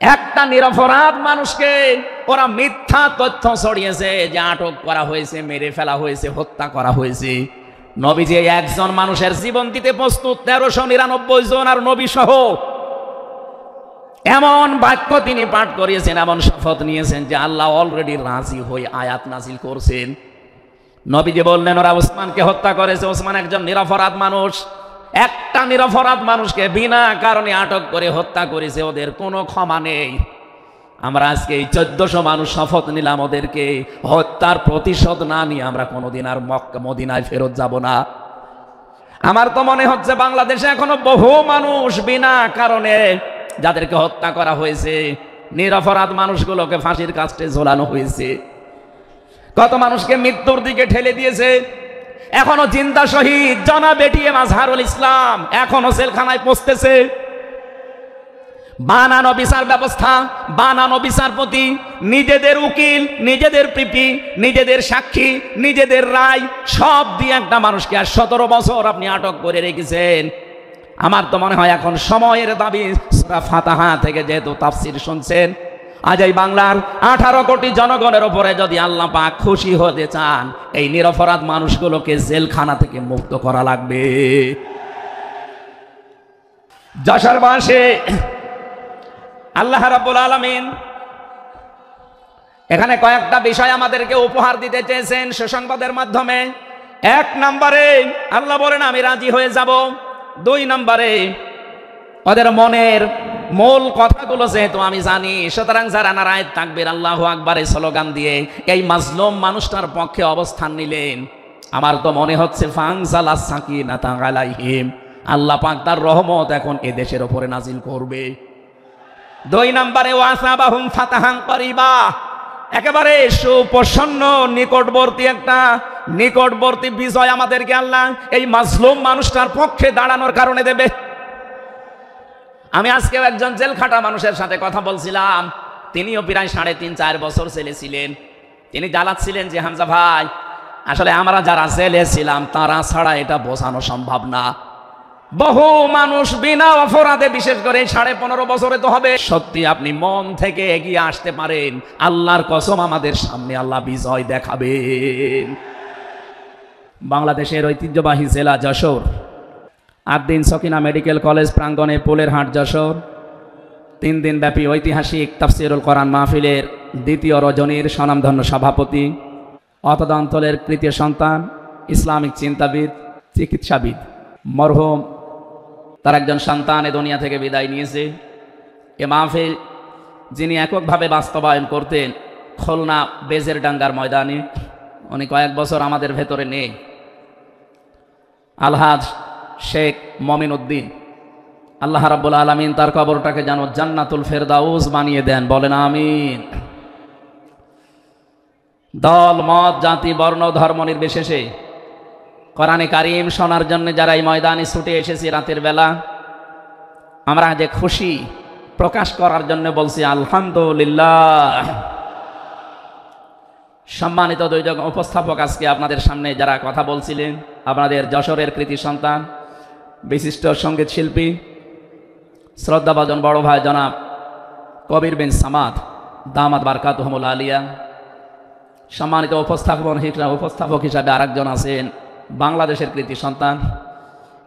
একটা নিরপরাধ মানুষকে ওরা মিথ্যা তথ্য ছড়িয়েছে যে আটক করা হয়েছে, মেরে ফেলা হয়েছে, হত্যা করা হয়েছে। নবীজি একজন মানুষের জীবন দিতে প্রস্তুত 1399 জন, আর নবী সহ এমন বাক্য তিনি পাঠ করিয়েছেন, এমন শপথ নিয়েছেন যে আল্লাহ অলরেডি রাজি হয়ে আয়াত নাজিল করছেন। নবীজি বললেন ওরা ওসমানকে হত্যা করেছে, ওসমান একজন নিরপরাধ মানুষ। একটা নিরপরাধ মানুষকে বিনা কারণে আটক করে হত্যা করেছে, ওদের কোনো ক্ষমা নেই। আমরা আজকে এই 1400 মানুষ শপথ নিলাম, ওদেরকে হত্যার প্রতিশোধ না নিয়ে আমরা কোনোদিন আর মক্কা মদিনায় ফেরত যাব না। আমার তো মনে হচ্ছে বাংলাদেশে এখনো বহু মানুষ বিনা কারণে যাদেরকে হত্যা করা হয়েছে, নিরপরাধ মানুষগুলোকে ফাঁসির কাস্টে ঝোলানো হয়েছে, কত মানুষকে মৃত্যুর দিকে ঠেলে দিয়েছে। এখনো জিন্দা শহীদ জনাব এটিএম আজহারুল ইসলাম এখনো জেলখানায় পৌঁছতেছে। বানানো বিচার ব্যবস্থা, বানানো বিচারপতি, নিজেদের উকিল, নিজেদের পিপি, নিজেদের সাক্ষী, নিজেদের রায় সব দিয়ে একটা মানুষকে আর 17 বছর আপনি আটক করে রেখেছেন। আমার তো মনে হয় এখন সময়ের দাবি। সূরা ফাতিহা থেকে যেহেতু তাফসীর শুনছেন, আজ এই বাংলার 18 কোটি জনগণের উপরে যদি আল্লাহ পাক খুশি হতে চান, এই নিরপরাধ মানুষগুলোকে জেলখানা থেকে মুক্ত করা লাগবে। যশোরবাসী, আল্লাহ রাব্বুল আলামিন এখানে কয়েকটা বিষয় আমাদেরকে উপহার দিতে চেয়েছেন সুসংবাদের মাধ্যমে। 1 নম্বরে আল্লাহ বলেন আমি রাজি হয়ে যাব। 2 নম্বরে ওদের মনের মূল কথাগুলো যেহেতু আমি জানি, সুতরাং যারা নারায়ে তাকবীর আল্লাহু আকবার এই স্লোগান দিয়ে এই মাজলুম মানুষটার পক্ষে অবস্থান নিলেন, আমার তো মনে হচ্ছে ফানজালা সাকিনাতা আলাইহিম, আল্লাহ পাক তার রহমত এখন এ দেশের উপরে নাজিল করবে। 2 নম্বরে ওয়াসাবাহুম ফাতাহান করিবা, একেবারে সুপ্রসন্ন নিকটবর্তী বিজয় আমাদেরকে আল্লাহ এই মাজলুম মানুষটার পক্ষে দাঁড়ানোর কারণে দেবে। আমি আজকেও একজন জেলখাটা মানুষের সাথে কথা বলছিলাম, তিনিও প্রায় 3.5-4 বছর জেলে ছিলেন। তিনি জ্বালাচ্ছিলেন যে হামজা ভাই, আসলে আমরা যারা জেলে ছিলাম তারা ছাড়া এটা বোঝানো সম্ভব না। বহু মানুষ বিনা অপরাধে, বিশেষ করে 15.5 বছরে তো হবে, সত্যি আপনি মন থেকে এগিয়ে আসতে পারেন, আল্লাহর কসম আমাদের সামনে আল্লাহ বিজয় দেখাবেন। বাংলাদেশের ঐতিহ্যবাহী জেলা যশোর, 8 দিন সকিনা মেডিকেল কলেজ প্রাঙ্গণে পোলের হাট যশোর 3 দিন ব্যাপী ঐতিহাসিক তাফসীরুল কোরআন মাহফিলের 2য় রজনীর স্বনামধন্য সভাপতি, অতদ অঞ্চলের তৃতীয় সন্তান, ইসলামিক চিন্তাবিদ, চিকিৎসাবিদ, মরহুম তার একজন সন্তান এ দুনিয়া থেকে বিদায় নিয়েছে। এ মাহফিল যিনি এককভাবে বাস্তবায়ন করতেন খুলনা বেজেরডাঙ্গার ময়দানে, উনি কয়েক বছর আমাদের ভেতরে নেই, আলহাজ শেখ মমিন উদ্দিন, আল্লাহ রাব্বুল আলামিন তার কবরটাকে যেন জান্নাতুল ফেরদাউস বানিয়ে দেন, বলেন আমিন। দল মত জাতি বর্ণ ধর্ম নির্বিশেষে কোরআনে কারীম শোনার জন্য যারা এই ময়দানে ছুটে এসেছি রাতের বেলা, আমরা যে খুশি প্রকাশ করার জন্য বলছি আলহামদুলিল্লাহ। সম্মানিত 2 জন উপস্থাপক আজকে আপনাদের সামনে যারা কথা বলছিলেন, আপনাদের যশোরের কৃতি সন্তান, বিশিষ্ট সঙ্গীত শিল্পী, শ্রদ্ধাভাজন বড় ভাই জনাব কবির বিন সামাদ দামাত বারকাতুহুমুল আলিয়া। সম্মানিত উপস্থাপক হিসাবে আরেকজন আছেন বাংলাদেশের কৃতি সন্তান,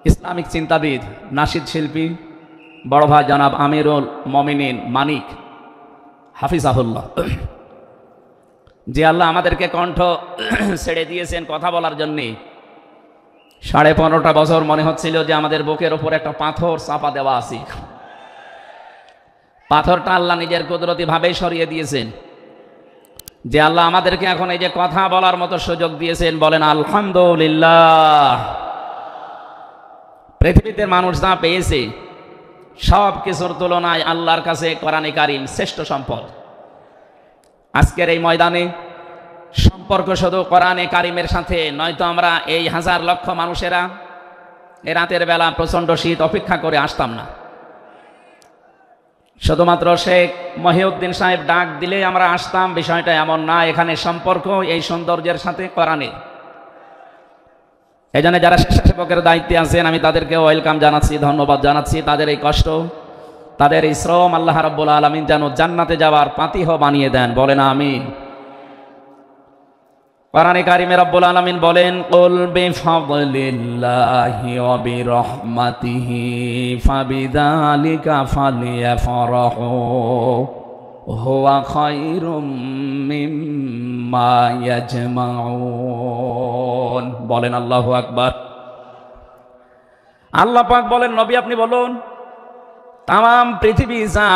ইসলামিক চিন্তাবিদ, নাশিদ শিল্পী বড় ভাই জনাব আমিরুল মমিনিন মানিক হাফিজাহুল্লাহ। যে আল্লাহ আমাদেরকে কণ্ঠ ছেড়ে দিয়েছেন কথা বলার জন্যে। 15.5 বছর মনে হচ্ছিল যে আমাদের বুকের ওপর একটা পাথর চাপা দেওয়া আছে, পাথরটা আল্লাহ নিজের কুদরতি ভাবেই সরিয়ে দিয়েছেন। যে আল্লাহ আমাদেরকে এখন এই যে কথা বলার মতো সুযোগ দিয়েছেন, বলেন আলহামদুলিল্লাহ। পৃথিবীতে মানুষ যা পেয়েছে সব কিছুর তুলনায় আল্লাহর কাছে কোরআনে কারীম শ্রেষ্ঠ সম্পদ। আজকের এই ময়দানে সম্পর্ক শুধু কোরআনে কারীমের সাথে, নয়তো আমরা এই হাজার লক্ষ মানুষেরা এ রাতের বেলা প্রচণ্ড শীত অপেক্ষা করে আসতাম না। শুধুমাত্র শেখ মহিউদ্দিন সাহেব ডাক দিলে আমরা আসতাম, বিষয়টা এমন না। এখানে সম্পর্ক এই সৌন্দর্যের সাথে কোরআনে। এই জন্য যারা স্বেচ্ছাসেবকের দায়িত্বে আছেন আমি তাদেরকে ওয়েলকাম জানাচ্ছি, ধন্যবাদ জানাচ্ছি। তাদের এই কষ্ট তাদের এই শ্রম আল্লাহ রাব্বুল আলামিন যেন জান্নাতে যাওয়ার পাতিহ বানিয়ে দেন, বলেন আমিন। কোরআনে কারিমে রব্বুল আলামিন বলেন, কুল বিফাদলিল্লাহি ওয়া বিরহমাতিহি ফাবিযালিকা ফালইফরাহু হুয়া খায়রুম মিম্মা ইয়াজমাউন। বলেন আল্লাহু আকবার। আল্লাহ পাক বলেন, নবী আপনি বলুন, তাম পৃথিবী যা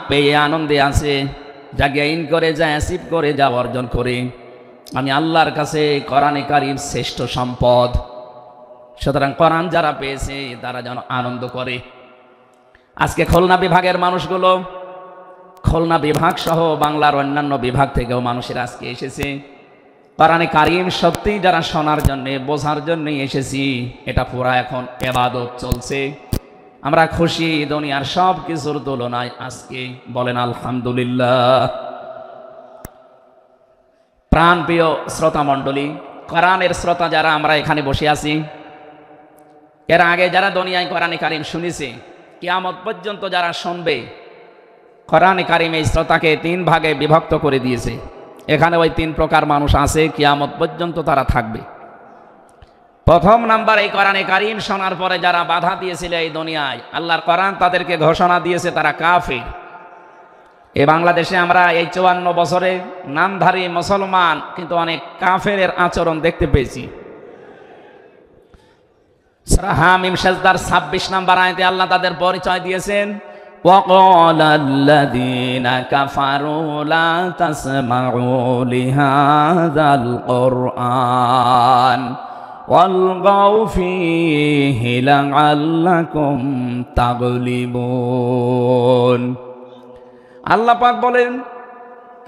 পেয়ে আনন্দে আছে, যা গেইন করে, যা অ্যাচিভ করে, যা অর্জন করে, আমি আল্লাহর কাছে কোরআনে কারীম শ্রেষ্ঠ সম্পদ। সুতরাং কোরআন যারা পেয়েছে তারা যেন আনন্দ করে। আজকে খুলনা বিভাগের মানুষগুলো, খুলনা বিভাগ সহ বাংলার অন্যান্য বিভাগ থেকেও মানুষের আজকে এসেছে কোরআনে কারীম সত্যি যারা শোনার জন্যে, বোঝার জন্যই এসেছি। এটা পুরা এখন ইবাদত চলছে। আমরা খুশি দুনিয়ার সব কিছুর তুলনায় আজকে, বলেন আলহামদুলিল্লাহ। প্রাণপ্রিয় শ্রোতা মণ্ডলী, কোরআনের শ্রোতা যারা আমরা এখানে বসে আছি, এর আগে যারা দুনিয়ায় কোরআনে কারীম শুনেছে, কিয়ামত পর্যন্ত যারা শুনবে, কোরআনে কারীম এই শ্রোতাকে 3 ভাগে বিভক্ত করে দিয়েছে। এখানে ওই 3 প্রকার মানুষ আছে, কিয়ামত পর্যন্ত তারা থাকবে। প্রথম নাম্বার, এই কোরআনে কারীম শোনার পরে যারা বাধা দিয়েছিল এই দুনিয়ায়, আল্লাহর কোরআন তাদেরকে ঘোষণা দিয়েছে তারা কাফির। এই বাংলাদেশে আমরা এই 54 বছরে নামধারী মুসলমান, কিন্তু অনেক কাফেরের আচরণ দেখতে পেয়েছি। সূরা হামিম সাজদার 26 নম্বর আয়াতে আল্লাহ তাদের পরিচয় দিয়েছেন, وَقَالَ الَّذِينَ كَفَرُوا لَا تَسْمَعُوا لِهَذَا الْقُرْآنِ وَالْغَوْا فِيهِ لَعَلَّكُمْ تَغْلِبُونَ। আল্লাহ পাক বলেন,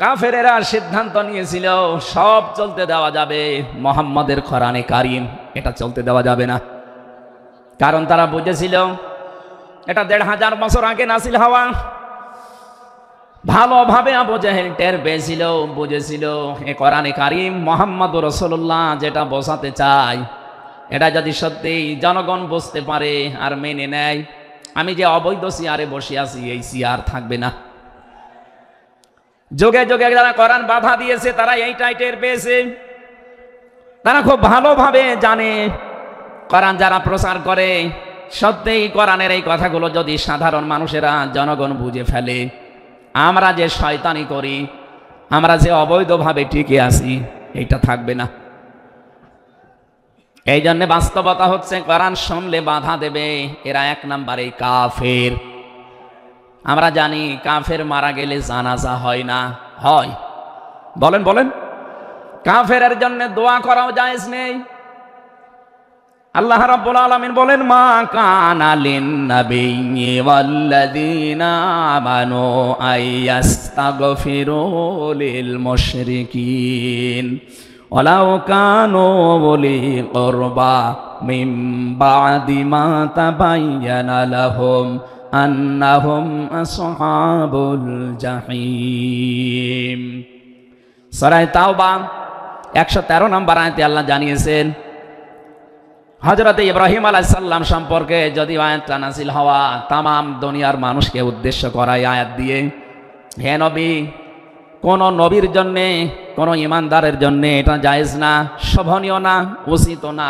কাফেরেরা সিদ্ধান্ত নিয়েছিল সব চলতে দেওয়া যাবে, মুহাম্মাদের কোরআনে কারীম এটা চলতে দেওয়া যাবে না। কারণ তারা বুঝেছিল এটা 1500 বছর আগে নাজিল হওয়া। ভালোভাবে আবু জাহেল টের পেয়েছিল, বুঝেছিল এ কোরআনে কারীম মুহাম্মদুর রাসূলুল্লাহ যেটা বোঝাতে চায়, এটা যদি সত্যি জনগণ বুঝতে পারে আর মেনে নেয়, আমি যে অবৈধ চেয়ারে বসে আছি এই চেয়ার থাকবে না। যুগে যুগে যারা কোরআন বাধা দিয়েছে তারা এইটাই টের পেয়েছে। তারা খুব ভালোভাবে জানে কোরআন যারা প্রচার করে, সত্যিই কোরআনের এই কথাগুলো যদি সাধারণ মানুষেরা, জনগণ বুঝে ফেলে, আমরা যে শয়তানি করি, আমরা যে অবৈধভাবে টিকে আছি, এইটা থাকবে না। এই জন্য বাস্তবতা হচ্ছে কোরআন শুনলে বাধা দেবে এরা 1 নম্বরে কাফের। আমরা জানি কাফের মারা গেলে জানাজা হয় না, হয়? বলেন বলেন। কাফেরের জন্য দোয়া করাও জায়েজ নেই। আল্লাহ রাব্বুল আলামিন বলেন, মা কানা লিন-নাবিয়্যি ওয়াল্লাযীনা আমানু আইয়াস্তাগফিরু লিল মুশরিকিন ওয়ালাউ কানু উলি কুরবা মিন বা'দি মা তাবায়্যানা লাহুম আন্নাহুম আসহাবুল জাহিম। সূরা তাওবা 113 নম্বর আয়াতে আল্লাহ জানিয়েছেন, হযরত ইব্রাহিম আলাইহিস সালাম সম্পর্কে যদি আয়াতটা নাযিল হওয়া, তামাম দুনিয়ার মানুষকে উদ্দেশ্য করা আয়াত দিয়ে, হে নবী, কোন নবীর জন্য, কোন ইমানদারের জন্য এটা জায়েজ না, শোভনীয় না, উচিত না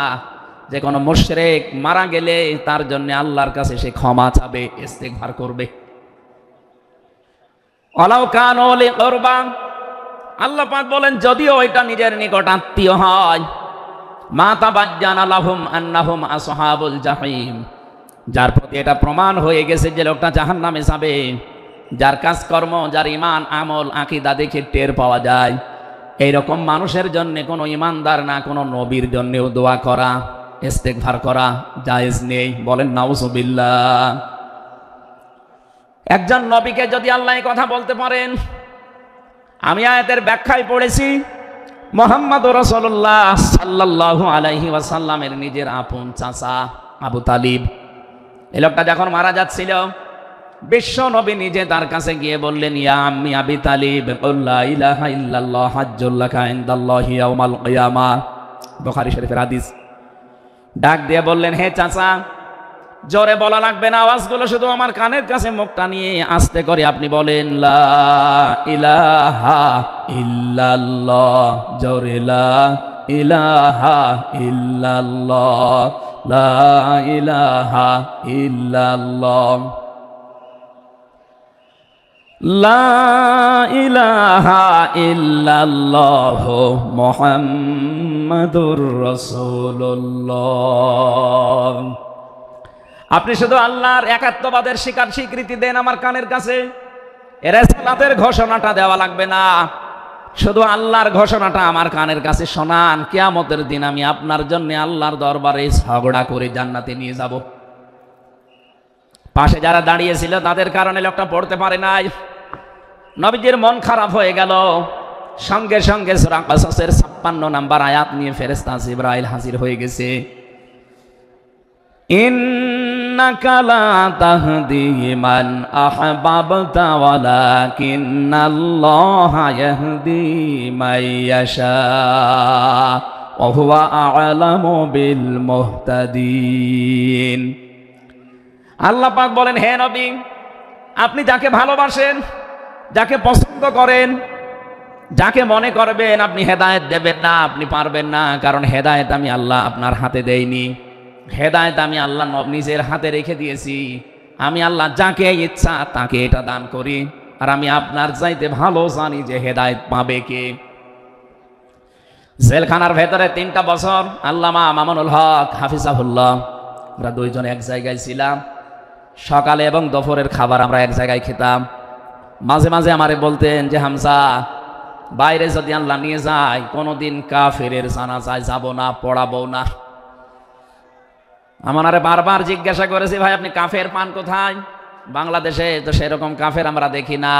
যে কোনো মুশরিক মারা গেলে তার জন্য আল্লাহর কাছে সে ক্ষমা চাবে, ইস্তিগফার করবে। ওয়ালাউ কানু লি কুরবা, আল্লাহ পাক বলেন যদিও এটা নিজের নিকট আত্মীয় হয়, মা তাবায়্যানা লাহুম আন্নাহুম আসহাবুল জাহিম, যার প্রতি এটা প্রমাণ হয়ে গেছে যে লোকটা জাহান্নামে যাবে, যার কাজকর্ম, যার ঈমান, আমল, আকীদা দেখে টের পাওয়া যায়, এইরকম মানুষের জন্য কোনো ঈমানদার না কোনো নবীর জন্যও দোয়া করা, ইস্তিগফার করা জায়েজ নেই। বলেন নাউযুবিল্লাহ। একজন নবীকে যদি আল্লাহ এই কথা বলতে পারেন, আমি আয়াতের ব্যাখ্যায় পড়েছি, মুহাম্মদুর রাসূলুল্লাহ সাল্লাল্লাহু আলাইহি ওয়াসাল্লামের নিজের আপন চাচা আবু তালিব, এই লোকটা যখন মারা যাচ্ছিল, বিশ্ব নবী নিজে তার কাছে গিয়ে বললেন, ইয়া আম্মি আবি তালিব, কুল লা ইলাহা ইল্লাল্লাহ হাজ্জুল লাকা ইনদাল্লাহি ইয়াউমাল কিয়ামাহ, বুখারী শরীফের হাদিস। ডাক দিয়ে বললেন, হে চাচা, জোরে বলা লাগবে না, আওয়াজগুলো শুধু আমার কানের কাছে মুখটা নিয়ে আস্তে করে আপনি বলেন লা ইলাহা ইল্লাল্লাহ, জোরে লা ইলাহা ইল্লাল্লাহ, লা ইলাহা ইল্লাল্লাহ, লা ইলাহা ইল্লাল্লাহ মুহাম্মাদুর রাসূলুল্লাহ। আপনি শুধু আল্লাহর একাত্মবাদের স্বীকৃতি দেন আমার কানের কাছে। রিসালাতের ঘোষণাটা দেওয়া লাগবে না, শুধু আল্লাহর ঘোষণাটা আমার কানের কাছে শোনান। কিয়ামতের দিন আমি আপনার জন্য আল্লাহর দরবারে ঝগড়া করে জান্নাতে নিয়ে যাব। পাশে যারা দাঁড়িয়েছিল তাদের কারণে লোকটা পড়তে পারে নাই। নবীজির মন খারাপ হয়ে গেল। সঙ্গে সঙ্গে সূরা কাসাসের 56 নম্বর আয়াত নিয়ে ফেরেশতা জিবরাইল হাজির হয়ে গেছে। ইন্নাকা লা তাহদি মান আহবাবতা ওয়ালাকিন্নাল্লাহা ইয়াহদি মান ইয়াশা ওয়া হুয়া আ'লামু বিল মুহতাদিন। আল্লাহ পাক বলেন, হে নবী, আপনি যাকে ভালোবাসেন, যাকে পছন্দ করেন, যাকে মনে করবেন আপনি হেদায়েত দেবেন না, আপনি পারবেন না। কারণ হেদায়েত আমি আল্লাহ আপনার হাতে দেইনি, হেদায়েত আমি আল্লাহ নিজের হাতে রেখে দিয়েছি। আমি আল্লাহ যাকে ইচ্ছা তাকে এটা দান করি, আর আমি আপনার চাইতে ভালো জানি যে হেদায়েত পাবে কে। জেলখানার ভেতরে 3টা বছর আল্লামা মামুনুল হক হাফিজাহুল্লাহ, আমরা দুইজন এক জায়গায় ছিলাম। সকালে এবং দুপুরের খাবার আমরা এক জায়গায় খেতাম। মাঝে মাঝে আমারে বলতেন যে হামজা, বাইরে যদি আল্লাহ নিয়ে যায় কোনোদিন কাফেরের জানাজায় যাব না, পড়াবো না। আমারে বারবার জিজ্ঞাসা করেছি, ভাই আপনি কাফের পান কোথায়? বাংলাদেশে তো সেরকম কাফের আমরা দেখি না।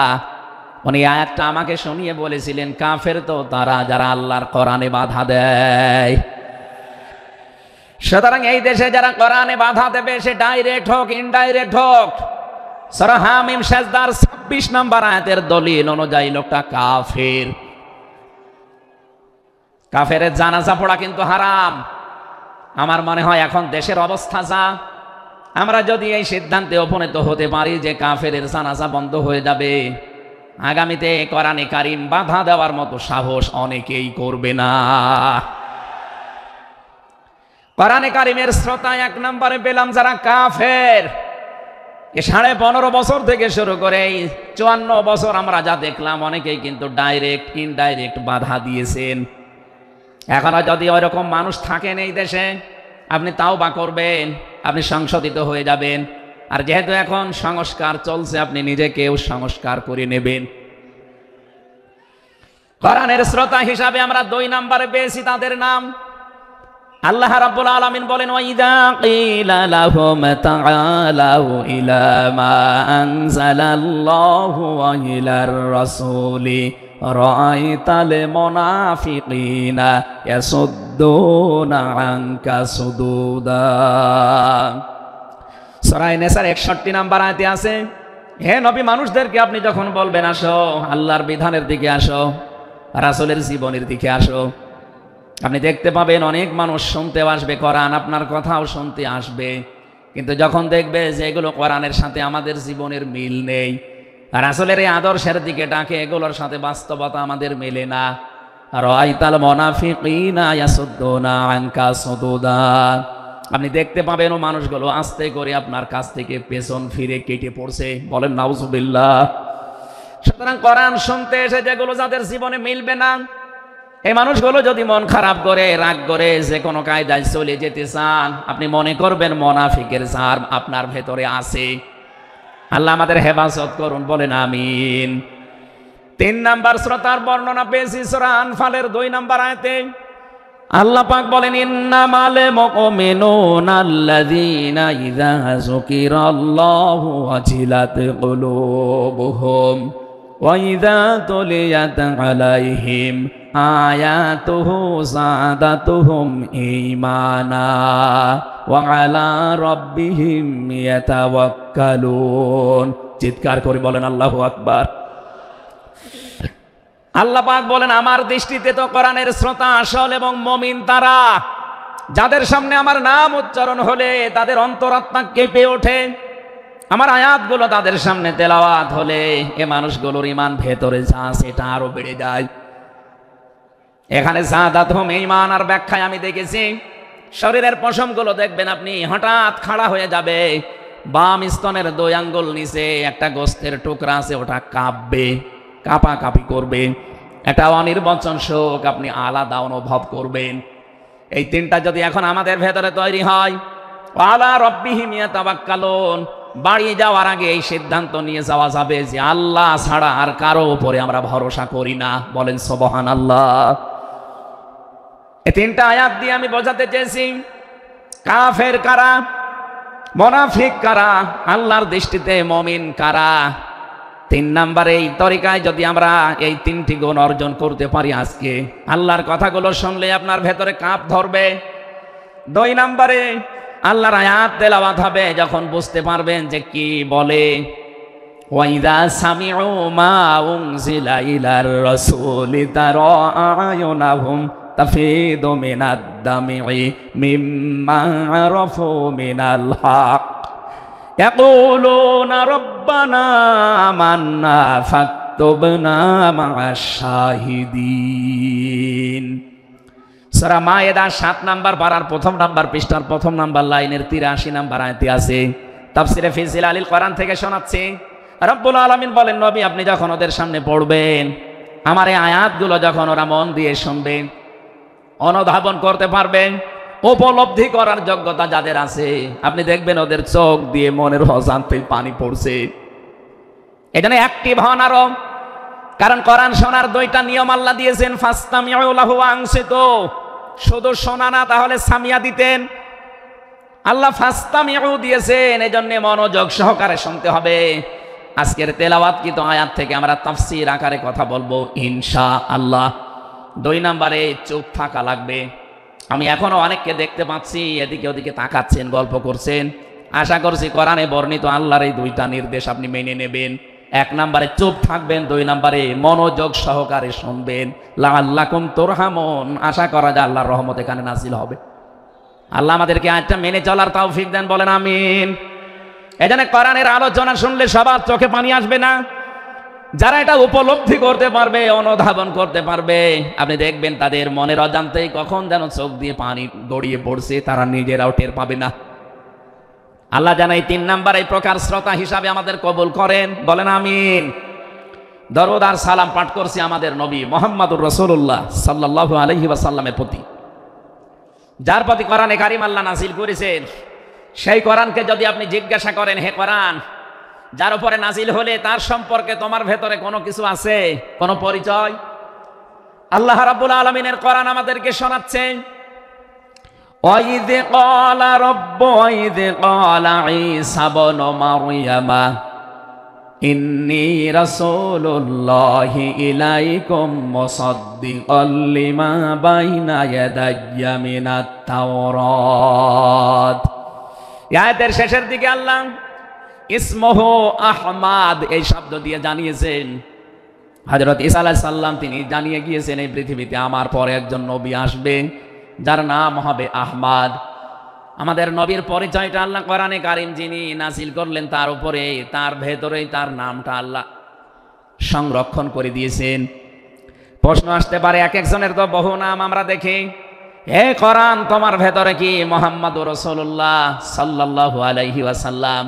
উনি আয়াতটা আমাকে শুনিয়ে বলেছিলেন, কাফের তো তারা যারা আল্লাহর কোরআনে বাধা দেয়। সুতরাং এই দেশে যারা কোরআনে বাধা দেবে সে ডাইরেক্ট হোক ইনডাইরেক্ট হোক, সূরা হামিম সেজদার 26 নম্বর আয়াতের দলিল অনুযায়ী লোকটা কাফের। কাফেরের জানাজা পড়া কিন্তু হারাম। আমার মনে হয় এখন দেশের অবস্থা যা, আমরা যদি এই সিদ্ধান্তে উপনীত হতে পারি যে কাফেরের জানাজা বন্ধ হয়ে যাবে, আগামীতে কোরআনে কারীম বাধা দেওয়ার মতো সাহস অনেকেই করবে না। কোরআনে কারীমের শ্রোতা 1 নম্বরে পেলাম যারা কাফের। 15.5 বছর থেকে শুরু করে 54 বছর আমরা যা দেখলাম, অনেকেই কিন্তু ডাইরেক্ট ইনডাইরেক্ট বাধা দিয়েছেন। এখনো যদি ওইরকম মানুষ থাকেন এই দেশে, আপনি তাওবা করবেন, আপনি সংশোধিত হয়ে যাবেন। আর যেহেতু এখন সংস্কার চলছে, আপনি নিজেকেও সংস্কার করে নেবেন। কোরআনের শ্রোতা হিসাবে আমরা 2 নম্বরে পেয়েছি তাদের নাম। আল্লাহ রাব্বুল আলামিন বলেন, ওয়াইদা কিলা লাহুম তাআলাউ ইলা মা আনজালাল্লাহু ওয়া ইলার রাসূলি রাআইতাল মুনাফিকিনা ইয়াসুদ্দুনা আনকা সুদুদা। সূরা নিসার 61 নম্বর আয়াতে আছে, হে নবী, মানুষদেরকে আপনি যখন বলবেন আসো আল্লাহর বিধানের দিকে আসো, রাসূলের জীবনের দিকে আসো, আপনি দেখতে পাবেন অনেক মানুষ শুনতেও আসবে, কোরআন আপনার কথাও শুনতে আসবে। কিন্তু যখন দেখবে যে এগুলো কোরআনের সাথে আমাদের জীবনের মিল নেই, রাসূলের এই আদর্শের দিকে ডাকে, এগুলোর সাথে বাস্তবতা আমাদের মেলে না, রাআইতাল মুনাফিকিনা ইয়াসুদ্দুনা আনকা সুদুদা, আপনি দেখতে পাবেন ও মানুষগুলো আস্তে করে আপনার কাছ থেকে পেছন ফিরে কেটে পড়ছে। বলেন নাউজুবিল্লাহ। সুতরাং কোরআন শুনতে এসে যেগুলো যাদের জীবনে মিলবে না, এই মানুষগুলো যদি মন খারাপ করে, রাগ করে, যে কোনো কায়দায় চলে যেতে চান, আপনি মনে করবেন মুনাফিকের জার আপনার ভেতরে আছে। আল্লাহ আমাদের হেফাজত করুন, বলেন আমিন। 3 নম্বর শ্রোতার বর্ণনা পেয়েছি সূরা আনফালের 2 নম্বর আয়াতে। আল্লাহ পাক বলেন, ইন্নামাল মুমিনুনা আল্লাযীনা ইযা যুকিরাল্লাহু ওয়াজিলাত কুলুবুহুম ওয়া ইযা তুলিয়াত আলাইহিম আয়াতুহু যাদাতুহুম ঈমানা ওয়া আলা রাব্বিহিম ইয়াতাওয়াক্কালুন। চিৎকার করে বলেন আল্লাহু আকবার। আল্লাহ পাক বলেন, আমার দৃষ্টিতে তো কোরআনের শ্রোতা আসল এবং মুমিন তারা যাদের সামনে আমার নাম উচ্চারণ হলে তাদের অন্তরাত্মা কেঁপে ওঠে, আমার আয়াতগুলো তাদের সামনে তেলাওয়াত হলে এ মানুষগুলোর ঈমান ভেতরে যা সেটা আরো বেড়ে যায়। এখানে সাদাতুহুম ঈমান আর ব্যাখ্যায় আমি দেখেছি শরীরের পশমগুলো দেখবেন আপনি হঠাৎ খাড়া হয়ে যাবে, বাম স্তনের 2 আঙ্গুল নিচে একটা গোস্তের টুকরা আছে, ওটা কাঁপবে, কাঁপাকাঁপি করবে, একটা অনির্বচন শোক আপনি আলাদা অনুভব করবেন। এই তিনটা যদি এখন আমাদের ভেতরে তৈরি হয়, আলা রাব্বিহিম ইয়াতাওয়াক্কালুন, বাড়ি যাওয়ার আগে এই সিদ্ধান্ত নিয়ে যাওয়া যাবে যে আল্লাহ ছাড়া আর কারো উপরে আমরা ভরসা করি না। বলেন সুবহানাল্লাহ। এই তিনটা আয়াত দিয়ে আমি বোঝাতে চেয়েছি কাফের কারা, মুনাফিক কারা, আল্লাহর দৃষ্টিতে মুমিন কারা। 3 নম্বরে এই তরিকায় যদি আমরা এই 3টি গুণ অর্জন করতে পারি, আজকে আল্লাহর কথাগুলো শুনলে আপনার ভেতরে কাঁপ ধরবে। 2 নম্বরে আল্লাহর আয়াত তেলাওয়াত হবে, যখন বুঝতে পারবেন যে কি বলে, ওয়াইদা সামিউ মা উনজিলা ইলার রাসূলি তারা আয়ুনাহুম তাফিদু মিনাদ দামি মিম্মা আরাফু মিনাল হক ইয়াকুলুনা রব্বানা আমান্না ফাকতুবনা মা'আশ শাহিদিন। সূরা মায়েদা 7 নম্বর পারার 1 নম্বর পৃষ্ঠার 1 নম্বর লাইনের 83 নম্বর আয়াতে আছে। তাফসিরে ফি জিলালিল কোরআন থেকে শোনাচ্ছি, রব্বুল আলামিন বলেন, নবী আপনি যখন ওদের সামনে পড়বেন, আমার এই আয়াতগুলো যখন ওরা মন দিয়ে শুনবে, অনুধাবন করতে পারবেন, উপলব্ধি করার যোগ্যতা যাদের আছে, আপনি দেখবেন ওদের চোখ দিয়ে মনের অজান্তেই পানি পড়ছে। এজন্য অ্যাক্টিভ হন আরো, কারণ কোরআন শোনার 2টা নিয়ম আল্লাহ দিয়েছেন, ফাসতামিউ লাহু ওয়া আনসিতু। শুধু শোনা না, তাহলে সামিয়া দিতেন। আল্লাহ ফাসতামিউ দিয়েছেন, এজন্য মনোযোগ সহকারে শুনতে হবে। আজকের তেলাওয়াতকৃত আয়াত থেকে আমরা তাফসীর আকারে কথা বলবো ইনশাআল্লাহ। 2 নম্বরে চুপ থাকা লাগবে। আমি এখনো অনেককে দেখতে পাচ্ছি এদিকে ওদিকে তাকাচ্ছেন, গল্প করছেন। আশা করছি কোরআনে বর্ণিত আল্লাহর এই 2টা নির্দেশ আপনি মেনে নেবেন। 1 নম্বরে চুপ থাকবেন, 2 নম্বরে মনোযোগ সহকারে শুনবেন। লাআল্লাকুম তুরহামুন, আশা করা যায় আল্লাহর রহমত এখানে নাযিল হবে। আল্লাহ আমাদেরকে আয়াতটা মেনে চলার তৌফিক দেন, বলেন আমিন। এজন্য কোরআনের আলোচনা শুনলে সবার চোখে পানি আসবে না। যারা এটা উপলব্ধি করতে পারবে, অনুধাবন করতে পারবে, আপনি দেখবেন তাদের মনের অজান্তেই কখন যেন চোখ দিয়ে পানি গড়িয়ে পড়ছে, তারা নিজেরাও টের পাবে না। আল্লাহ যেন এই 3 নাম্বার এই প্রকার শ্রোতা হিসাবে আমাদের কবুল করেন, বলেন আমিন। দরুদ আর সালাম পাঠ করছি আমাদের নবী মুহাম্মদুর রাসূলুল্লাহ সাল্লাল্লাহু আলাইহি ওয়াসাল্লামের প্রতি, যার প্রতি কোরআনে কারীম আল্লাহ নাযিল করেছেন। সেই কোরআনকে যদি আপনি জিজ্ঞাসা করেন, হে কোরআন, যার উপরে নাযিল হলে তার সম্পর্কে তোমার ভেতরে কোনো কিছু আছে, কোনো পরিচয়? আল্লাহ রাব্বুল আলামিনের কোরআন আমাদেরকে শোনাচ্ছেন, ওয়াইদ ক্বালা রাব্বু ওয়াইদ ক্বালা ঈসা ইবনু মারইয়ামা ইন্নী রাসূলুল্লাহি ইলাইকুম মুসাদ্দিকাল লিমা বাইনা ইয়াদাইয়া মিনাত তাওরাত। আয়াতের শেষের দিকে আল্লাহ ইসমহু আহমাদ এই শব্দ দিয়ে জানিয়েছেন, হযরত ঈসা আলাইহিস সালাম তিনি জানিয়ে গিয়েছেন এই পৃথিবীতে আমার পরে একজন নবী আসবে যার নাম হবে আহমাদ। আমাদের নবীর পরিচয়টা আল্লাহ কোরআনে কারীম যিনি নাযিল করলেন তার উপরে, তার ভেতরেই তার নামটা আল্লাহ সংরক্ষণ করে দিয়েছেন। প্রশ্ন আসতে পারে, এক একজনের তো বহু নাম আমরা দেখি। হে কোরআন, তোমার ভেতরে কি মুহাম্মদুর রাসূলুল্লাহ সাল্লাল্লাহু আলাইহি ওয়াসাল্লাম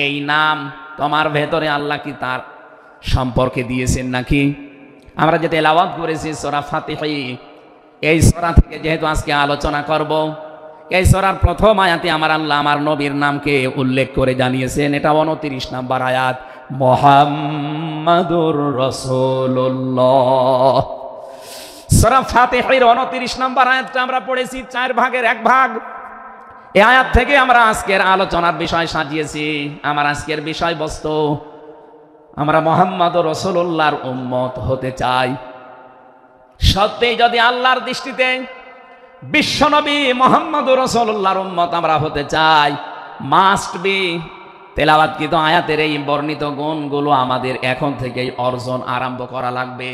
এই নাম তোমার ভেতরে আল্লাহ কি তার সম্পর্কে দিয়েছেন নাকি? আমরা যে তেলাওয়াত করেছি সূরা ফাতিহা, এই সূরা থেকে যেহেতু আজকে আলোচনা করব, এই সূরার প্রথম আয়াতে আমার আল্লাহ আমার নবীর নামকে উল্লেখ করে জানিয়েছেন। এটা 29 নম্বর আয়াত, মুহাম্মাদুর রাসূলুল্লাহ। সূরা ফাতিহার 29 নম্বর আয়াতটা আমরা পড়েছি 4 ভাগের 1 ভাগ। এই আয়াত থেকে আমরা আজকের আলোচনার বিষয় সাজিয়েছি। আমার আজকের বিষয়বস্তু, আমরা মুহাম্মাদুর রাসূলুল্লাহর উম্মত হতে চাই। সত্যি যদি আল্লাহর দৃষ্টিতে বিশ্বনবী মুহাম্মদুর রাসূলুল্লাহর উম্মত আমরা হতে চাই, মাস্ট বি তেলাওয়াতকৃত আয়াতের এই বর্ণিত গুণগুলো আমাদের এখন থেকেই অর্জন আরম্ভ করা লাগবে।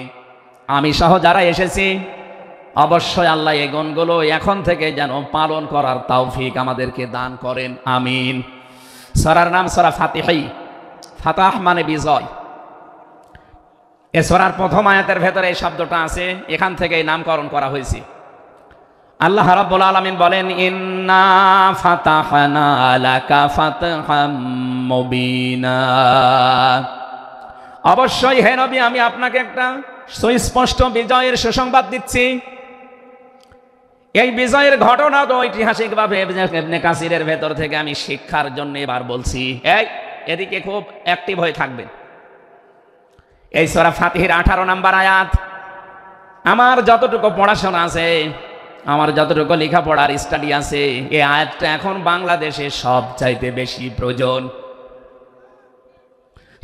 আমি সহ যারা এসেছি অবশ্যই আল্লাহ এই গুণগুলো এখন থেকে যেন পালন করার তৌফিক আমাদেরকে দান করেন, আমিন। সূরার নাম সূরা ফাতিহা। ফাতাহ মানে বিজয়। এ সূরার প্রথম আয়াতের ভেতরে এই শব্দটা আছে, এখান থেকে নামকরণ করা হয়েছে। আল্লাহ রাব্বুল আলামিন বলেন, ইন্না ফাতাহনা লাকা ফাতহাম মুবিনা। অবশ্যই হে নবী, আমি আপনাকে একটা সুস্পষ্ট বিজয়ের সুসংবাদ দিচ্ছি। এই বিজয়ের ঘটনা তো ঐতিহাসিকভাবে ইবনে কাসিরের ভেতর থেকে আমি শিক্ষার জন্য এবার বলছি। এদিকে খুব অ্যাক্টিভ হয়ে থাকবেন। এই সূরা ফাতিহার 18 নম্বর আয়াত। আমার যতটুকু পড়াশোনা আছে, আমার যতটুকু লেখাপড়ার স্টাডি আছে, এই আয়াতটা এখন বাংলাদেশে সবচাইতে বেশি প্রয়োজন।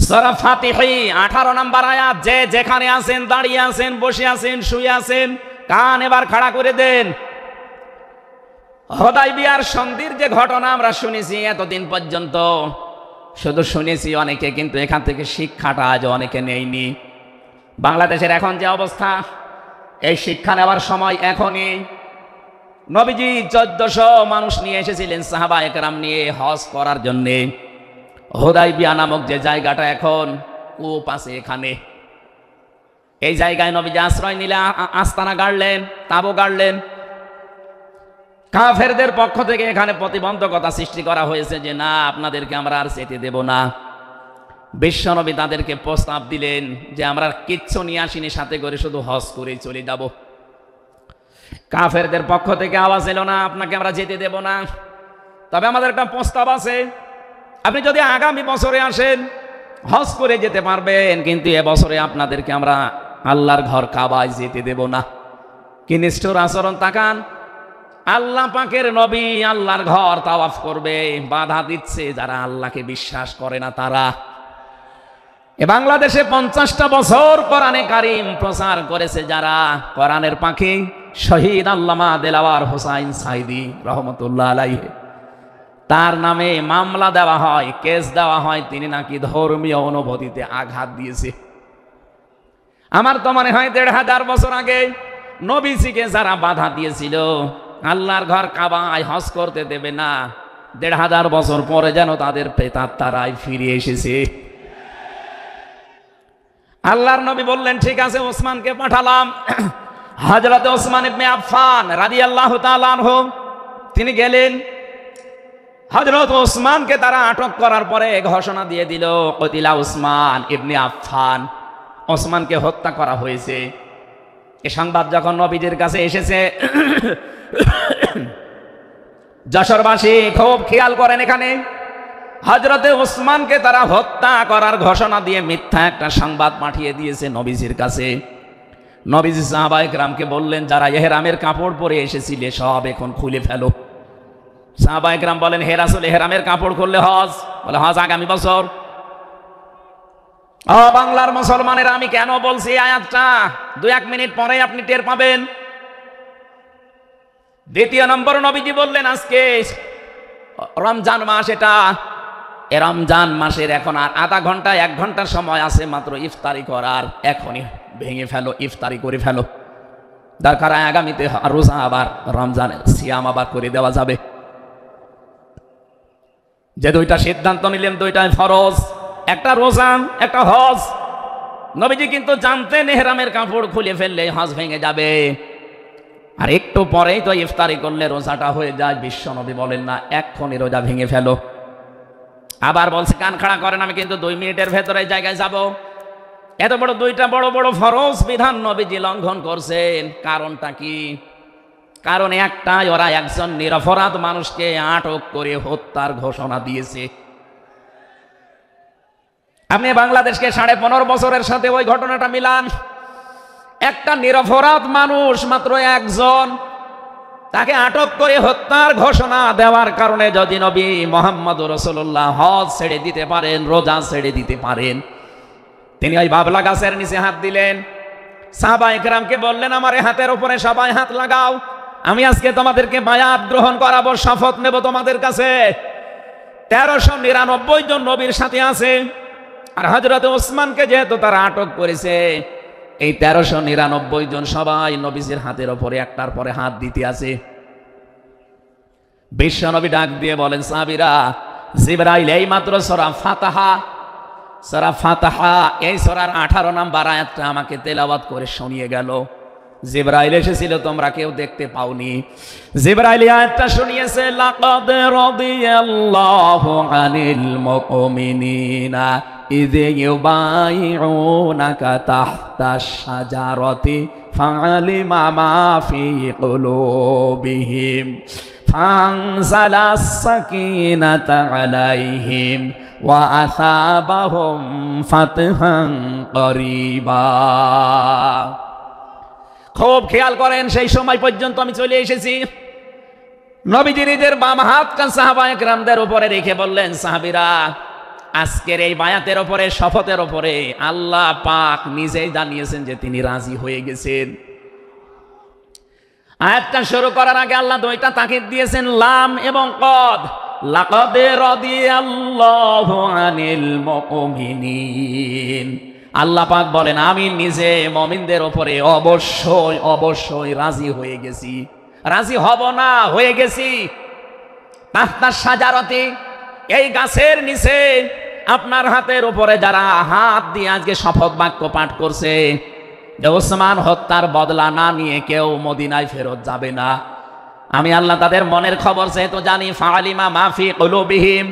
সূরা ফাতিহা 18 নম্বর আয়াত। যে যেখানে আছেন, দাঁড়িয়ে আছেন, বসে আছেন, শুয়ে আছেন, কান এবার খাড়া করে দেন। হুদায়বিয়ার সন্ধির যে ঘটনা আমরা শুনেছি এতদিন পর্যন্ত, শুধু শুনেছি অনেকে, কিন্তু এখান থেকে শিক্ষাটা আজ অনেকে নেয়নি। বাংলাদেশের এখন যে অবস্থা, এই শিক্ষা নেওয়ার সময় এখনই। নবীজি 1400 মানুষ নিয়ে এসেছিলেন সাহাবা একরাম নিয়ে হজ করার জন্যে। হুদায়বিয়া নামক যে জায়গাটা এখন কূপ আছে, এখানে এই জায়গায় নবীজি আশ্রয় নিলে আস্তানা গাড়লেন, তাঁবু গাড়লেন। কাফেরদের পক্ষ থেকে এখানে প্রতিবন্ধকতা সৃষ্টি করা হয়েছে যে না, আপনাদেরকে আমরা আর যেতে দেব না। বিশ্বনবী তাদেরকে প্রস্তাব দিলেন যে আমরা কিচ্ছু নিয়ে আসিনি সাথে করে, শুধু হজ করেই চলে যাব। কাফেরদের পক্ষ থেকে আওয়াজ এলো না, আপনাকে আমরা যেতে দেব না, তবে আমাদের একটা প্রস্তাব আছে। আপনি যদি আগামী বছরে আসেন, হজ করে যেতে পারবেন, কিন্তু এবছরে আপনাদেরকে আমরা আল্লাহর ঘর কাবায় যেতে দেব না। কি নিষ্ঠুর আচরণ! তাকান, আল্লাহ পাকের নবী আল্লাহর ঘর তাওয়াফ করবে, বাধা দিচ্ছে যারা আল্লাহকে বিশ্বাস করে না তারা। এ বাংলাদেশে 50টা বছর কোরআনে কারীম প্রচার করেছে যারা, কোরআনের পাখি শহীদ আল্লামা দেলাওয়ার হোসাইন সাইদি রহমতুল্লাহ আলাইহি, তার নামে মামলা দেওয়া হয়, কেস দেওয়া হয়, তিনি নাকি ধর্মীয় অনুভূতিতে আঘাত দিয়েছে। আমার তো মনে হয় 1500 বছর আগে নবীজিকে যারা বাধা দিয়েছিল আল্লাহর ঘর কাবায় হজ করতে দেবে না, 1500 বছর পরে যেন তাদের প্রেতাত্মারাই ফিরে এসেছে। আল্লাহর নবী বললেন, ঠিক আছে, ওসমানকে পাঠালাম। হযরত ওসমান ইবনে আফফান রাদিয়াল্লাহু তাআলা আনহু তিনি গেলেন। হযরত ওসমানকে তারা আটক করার পরে ঘোষণা দিয়ে দিল, কতিলা ওসমান ইবনে আফফান, ওসমানকে হত্যা করা হয়েছে। এই সংবাদ যখন নবীজির কাছে এসেছে, যশোরবাসী খুব খেয়াল করেন, এখানে হযরতে ওসমানকে তারা হত্যা করার ঘোষণা দিয়ে মিথ্যা একটা সংবাদ পাঠিয়ে দিয়েছে নবীজির কাছে। নবীজি সাহাবা একরামকে বললেন, যারা ইহরামের কাপড় পরে এসেছিলে সব এখন খুলে ফেলো। সাহাবা একরাম বলেন, হে রাসূল, ইহরামের কাপড় খুললে হজ? বলে, হজ আগামী বছর। ও বাংলার মুসলমানেরা, আমি কেন বলছি আয়াতটা 2-1 মিনিট পরে আপনি টের পাবেন। দ্বিতীয় নম্বর, নবীজি বললেন আজকে রমজান মাস, এটা রমজান মাসের এখন আর আধা ঘন্টা 1 ঘন্টার সময় আছে মাত্র ইফতারি করার, এখনই ভেঙে ফেলো, ইফতারি করে ফেলো। দরকার আগামীতে রোজা আবার রমজানের সিয়াম আবার করে দেওয়া যাবে। যে 2টা সিদ্ধান্ত নিলেন, 2টাই ফরজ, একটা রোজা, একটা হজ। নবীজি কিন্তু জানতেন ইহরামের কাপড় খুলে ফেললে হজ ভেঙে যাবে, আর একটু পরেই তো ইফতারি করলে রোজাটা হয়ে যায়। বিশ্ব নবী বলেন না, এক্ষুনি রোজা ভেঙে ফেলো। আবার বলছে, কান খাড়া করেন, আমি কিন্তু 2 মিনিটের ভেতরে জায়গায় যাব। এত বড় 2টা বড় বড় ফরজ বিধান নবীজি লঙ্ঘন করছেন। কারণটা কি? কারণ একটাই, ওরা একজন নিরপরাধ মানুষকে আটক করে হত্যার ঘোষণা দিয়েছে। আপনি বাংলাদেশকে 15.5 বছরের সাথে ওই ঘটনাটা মিলান। একটা নিরপরাধ মানুষ, মাত্র একজন, তাকে আটক করে হত্যার ঘোষণা দেওয়ার কারণে যদি নবী মুহাম্মদ রাসূলুল্লাহ হজ ছেড়ে দিতে পারেন, রোজা ছেড়ে দিতে পারেন, তিনি ওই বাবলা গাছের নিচে হাত দিলেন। সাহাবা একরামকে বললেন, আমার হাতের উপরে সবাই হাত লাগাও, আমি আজকে তোমাদেরকে বায়াত গ্রহণ করাবো, শপথ নেব তোমাদের কাছে। 1399 জন নবীর সাথে আছে। আর হযরত ওসমানকে যেহেতু তারা আটক করেছে, এই 1399 জন সবাই নবীজির হাতের ওপরে একটার পরে হাত দিতে আছে। বিশ্বনবী ডাক দিয়ে বলেন, সাহাবীরা, জিবরাইল এই মাত্র সূরা ফাতাহা এই সূরার 18 নম্বর আয়াতটা আমাকে তেলাওয়াত করে শুনিয়ে গেল। জিবরাইল এসেছিল, তোমরা কেউ দেখতে পাওনি। জিবরাইল আয়াতটা শুনিয়েছে, লাকাদ রাদিয়াল্লাহু আনিল মুমিনিনা ইয ইউবাইউনাকা তাহতাশ শাজারাতি ফাআলিমা মা ফি কুলুবিহিম ফানজালাস সাকিনাতা আলাইহিম ওয়া আসাবাহুম ফাতহান করিবা। খুব খেয়াল করেন, সেই সময় পর্যন্ত আমি চলে এসেছি। নবীজি নিজের বাম হাতটা সাহাবায়ে কেরামদের উপরে রেখে বললেন, সাহাবীরা, আজকের এই বায়াতের উপরে, শপথের উপরে আল্লাহ পাক নিজেই জানিয়েছেন যে তিনি রাজি হয়ে গেছেন। আয়াতটা শুরু করার আগে আল্লাহ দুইটা তাকিদ দিয়েছেন, লাম এবং কদ। লাকাদ রাদিয়াল্লাহু আনিল মুমিনিন। আল্লাহ পাক বলেন, আমি নিজে মুমিনদের উপরে অবশ্যই অবশ্যই রাজি হয়ে গেছি। রাজি হব না, হয়ে গেছি। তাহতা শাজারাতি, এই গাছের নিচে আপনার হাতের উপরে যারা হাত দিয়ে আজকে শপথ বাক্য পাঠ করছে যে ওসমান হত্যার বদলা না নিয়ে কেউ মদিনায় ফেরত যাবে না, আমি আল্লাহ তাদের মনের খবর যেহেতু জানি, ফাআলিমা মা ফি কুলুবিহিম,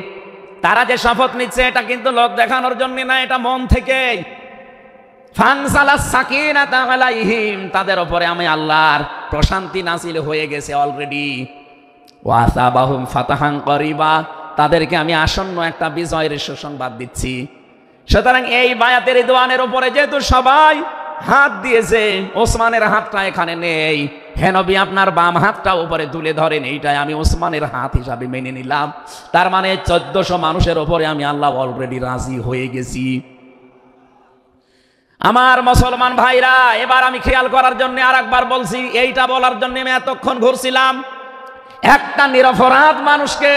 তারা যে শপথ নিচ্ছে এটা কিন্তু লোক দেখানোর জন্য না, এটা মন থেকে। ফানজালাস সাকিনাতা আলাইহিম, তাদের উপরে আমি আল্লাহর প্রশান্তি নাযিল হয়ে গেছে অলরেডি। ওয়া আসাবাহুম ফাতাহান করিবা, তাদেরকে আমি আসন্ন একটা বিজয়ের সুসংবাদ দিচ্ছি। সুতরাং এই বায়াতের দোয়ানের উপরে যেহেতু সবাই হাত দিয়েছে, ওসমানের হাতটা এখানে নেই, হে নবী আপনার বাম হাতটা উপরে তুলে ধরেন, এইটাই আমি ওসমানের হাত হিসাবে মেনে নিলাম। তার মানে 1400 মানুষের উপরে আমি আল্লাহ অলরেডি রাজি হয়ে গেছি। আমার মুসলমান ভাইরা, এবার আমি খেয়াল করার জন্য আর একবার বলছি, এইটা বলার জন্য আমি এতক্ষণ ঘুরছিলাম। একটা নিরপরাধ মানুষকে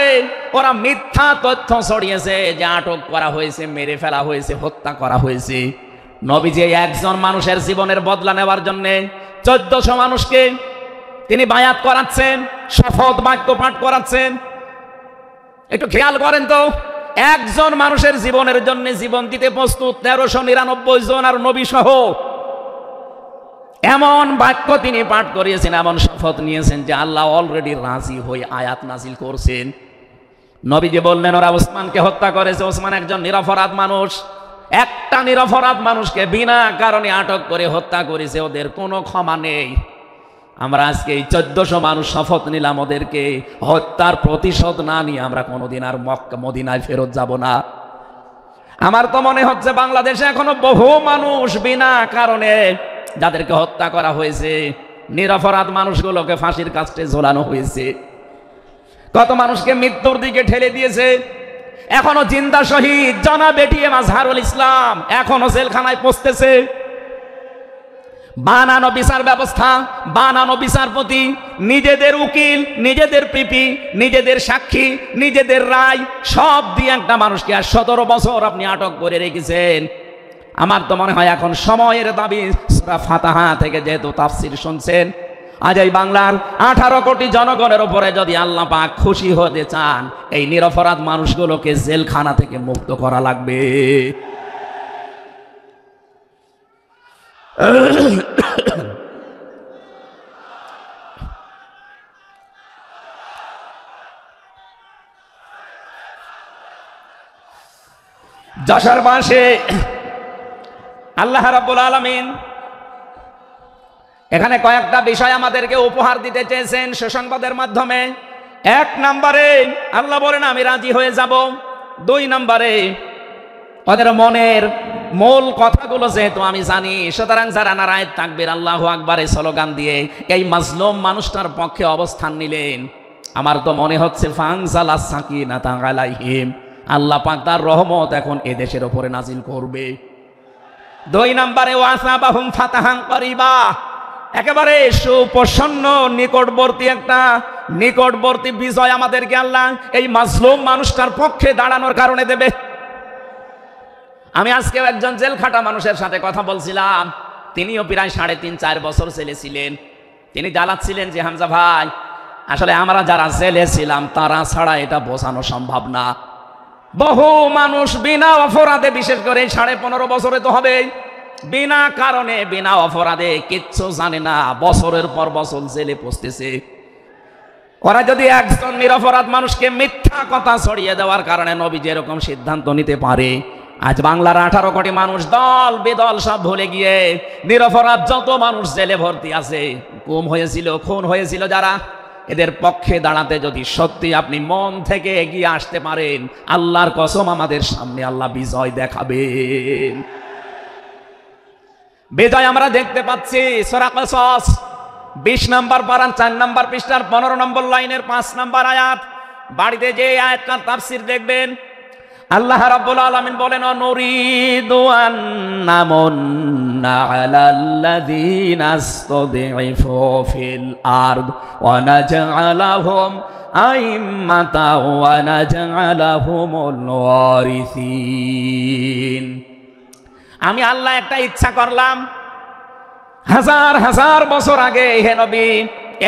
ওরা মিথ্যা তথ্য ছড়িয়েছে যে আটক করা হয়েছে, মেরে ফেলা হয়েছে, হত্যা করা হয়েছে। নবীজি একজন মানুষের জীবনের বদলা নেওয়ার জন্য 1400 মানুষকে তিনি বায়াত করাচ্ছেন, শপথ বাক্য পাঠ করাচ্ছেন। একটু খেয়াল করেন তো, একজন মানুষের জীবনের জন্য জীবন দিতে প্রস্তুত 1399 জন, আর নবী সহ। এমন বাক্য তিনি পাঠ করিয়েছেন, এমন শপথ নিয়েছেন যে আল্লাহ অলরেডি রাজি হয়ে আয়াত নাজিল করছেন। নবীজি বললেন, ওরা ওসমানকে হত্যা করেছে। ওসমান একজন নিরপরাধ মানুষ, একটা নিরপরাধ মানুষকে বিনা কারণে আটক করে হত্যা করেছে, ওদের কোনো ক্ষমা নেই। আমরা আজকে এই 1400 মানুষ শপথ নিলাম, ওদেরকে হত্যার প্রতিশোধ না নিয়ে আমরা কোনোদিন আর মক্কা মদিনায় ফেরত যাব না। আমার তো মনে হচ্ছে বাংলাদেশে এখনো বহু মানুষ বিনা কারণে যাদেরকে হত্যা করা হয়েছে, নিরপরাধ মানুষগুলোকে ফাঁসির কাস্টে ঝোলানো হয়েছে, কত মানুষকে মৃত্যুর দিকে ঠেলে দিয়েছে। এখনো জিন্দা শহীদ জনাব এটিএম আজহারুল ইসলাম এখনো জেলখানায় পচতেছে। বানানো বিচার ব্যবস্থা, বানানো বিচারপতি, নিজেদের উকিল, নিজেদের পিপি, নিজেদের সাক্ষী, নিজেদের রায় সব দিয়ে একটা মানুষকে আর 17 বছর আপনি আটক করে রেখেছেন। আমার তো মনে হয় এখন সময়ের দাবি, সূরা ফাতিহা থেকে যেহেতু তাফসীর শুনছেন, আজ এই বাংলার 18 কোটি জনগণের উপরে যদি আল্লাহ পাক খুশি হতে চান, এই নিরপরাধ মানুষগুলোকে জেলখানা থেকে মুক্ত করা লাগবে। যশোর মাসে আল্লাহ রাব্বুল আলামিন এখানে কয়েকটা বিষয় আমাদেরকে উপহার দিতে চেয়েছেন সুসংবাদের মাধ্যমে। 1 নম্বরে আল্লাহ বলেন আমি রাজি হয়ে যাব। 2 নম্বরে ওদের মনের মূল কথাগুলো যেহেতু আমি জানি, সুতরাং যারা নারায়ে তাকবীর আল্লাহু আকবার এই স্লোগান দিয়ে এই মাজলুম মানুষটার পক্ষে অবস্থান নিলেন, আমার তো মনে হচ্ছে ফানজালাস সাকিনাতা আলাইহিম, আল্লাহ পাক তার রহমত এখন এ দেশের উপরে নাজিল করবে। 2 নম্বরে ওয়াসাবাহুম ফাতাহান করিবা, একেবারে সুপ্রসন্ন নিকটবর্তী একটা নিকটবর্তী বিজয় আমাদেরকে আল্লাহ এই মাজলুম মানুষটার পক্ষে দাঁড়ানোর কারণে দেবে। আমি আজকেও একজন জেল খাটা মানুষের সাথে কথা বলছিলাম, তিনিও প্রায় 3.5-4 বছর জেলে ছিলেন। তিনি জ্বালাচ্ছিলেন যে হামজা ভাই, আসলে আমরা যারা জেলে ছিলাম তারা ছাড়া এটা বোঝানো সম্ভব না। বহু মানুষ বিনা অপরাধে, বিশেষ করে 15.5 বছরে তো হবে, বিনা কারণে বিনা অপরাধে কিচ্ছু জানে না বছরের পর বছর জেলে পচতেছে। ওরা যদি একজন নিরপরাধ মানুষকে মিথ্যা কথা ছড়িয়ে দেওয়ার কারণে নবী যেরকম সিদ্ধান্ত নিতে পারে, আজ বাংলার 18 কোটি মানুষ দল বেদল সব ভুলে গিয়ে নিরপরাধ যত মানুষ জেলে ভর্তি আছে, গুম হয়েছিল, খুন হয়েছিল যারা, এদের পক্ষে দাঁড়াতে যদি সত্যি আপনি মন থেকে এগিয়ে আসতে পারেন, আল্লাহর কসম আমাদের সামনে আল্লাহ বিজয় দেখাবেন। বিজয় আমরা দেখতে পাচ্ছি সূরা কসস 20 নম্বর পারার 4 নম্বর পৃষ্ঠার 15 নম্বর লাইনের 5 নম্বর আয়াত। বাড়িতে যে আয়াতটার তাফসীর দেখবেন, আল্লাহ রাব্বুল আলামিন বলেন, নুরিদু আন নামুন্না আলাল্লাযীনা ইসতাদঈফু ফিল আরদ ওয়া নাজআলাহুম আইম্মাতাও ওয়া নাজআলাহুমুল ওয়ারিসিন। আমি আল্লাহ একটা ইচ্ছা করলাম, হাজার হাজার বছর আগে হে নবী,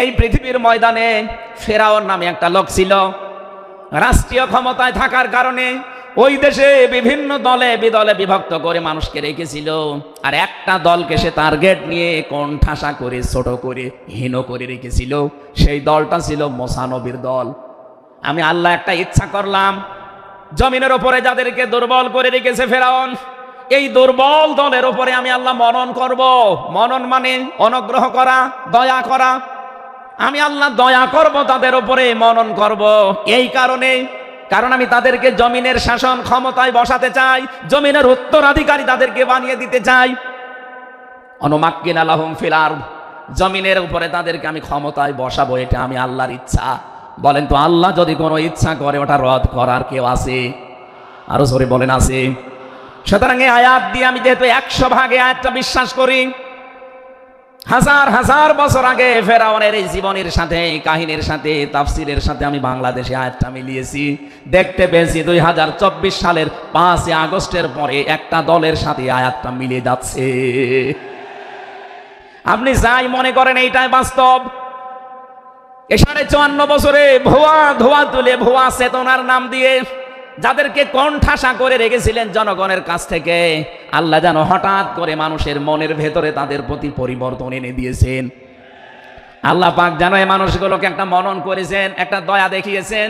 এই পৃথিবীর ময়দানে ফেরাউন নামে একটা লোক ছিল। রাষ্ট্রীয় ক্ষমতায় থাকার কারণে ওই দেশে বিভিন্ন দলে বিদলে বিভক্ত করে মানুষকে রেখেছিল, আর একটা দলকে সে টার্গেট নিয়ে কোণঠাসা করে, ছোট করে, হীন করে রেখেছিল। সেই দলটা ছিল মুসা নবীর দল। আমি আল্লাহ একটা ইচ্ছা করলাম, জমিনের ওপরে যাদেরকে দুর্বল করে রেখেছে ফেরাউন, এই দুর্বল দলের উপরে আমি আল্লাহ মনন করব। মনন মানে অনুগ্রহ করা, দয়া করা। আমি আল্লাহ দয়া করব তাদের উপরে, মনন করব। এই কারণ আমি তাদেরকে জমিনের শাসন ক্ষমতায় বসাতে চাই, জমিনের উত্তরাধিকারী তাদেরকে বানিয়ে দিতে চাই। অনুমাক্কিনা লাহুম ফিল আরদ, জমিনের উপরে তাদেরকে আমি ক্ষমতায় বসাবো, এটা আমি আল্লাহর ইচ্ছা। বলেন তো, আল্লাহ যদি কোনো ইচ্ছা করে ওটা রদ করার কেউ আছে? আরো জোরে বলেন, আছে। সুতরাং এই আয়াত দিয়ে আমি যেহেতু 100 ভাগে আয়াতটা বিশ্বাস করি, হাজার হাজার বছর আগে ফেরাউনের এই জীবনের সাথে, কাহিনীর সাথে, তাফসীরের সাথে আমি বাংলাদেশে আয়াতটা মিলিয়েছি। দেখতে পেয়েছি 2024 সালের 5 আগস্টের পরে একটা দলের সাথে আয়াতটা মিলে যাচ্ছে। আপনি যাই মনে করেন এইটাই বাস্তব। 54 বছরে ভুয়া ধোয়া তুলে, ভুয়া চেতনার নাম দিয়ে যাদেরকে কোণঠাসা করে রেখেছিলেন জনগণের কাছ থেকে, আল্লাহ যেন হঠাৎ করে মানুষের মনের ভেতরে তাদের প্রতি পরিবর্তন এনে দিয়েছেন। আল্লাহ পাক যেন এই মানুষগুলোকে একটা মনন করেছেন, একটা দয়া দেখিয়েছেন।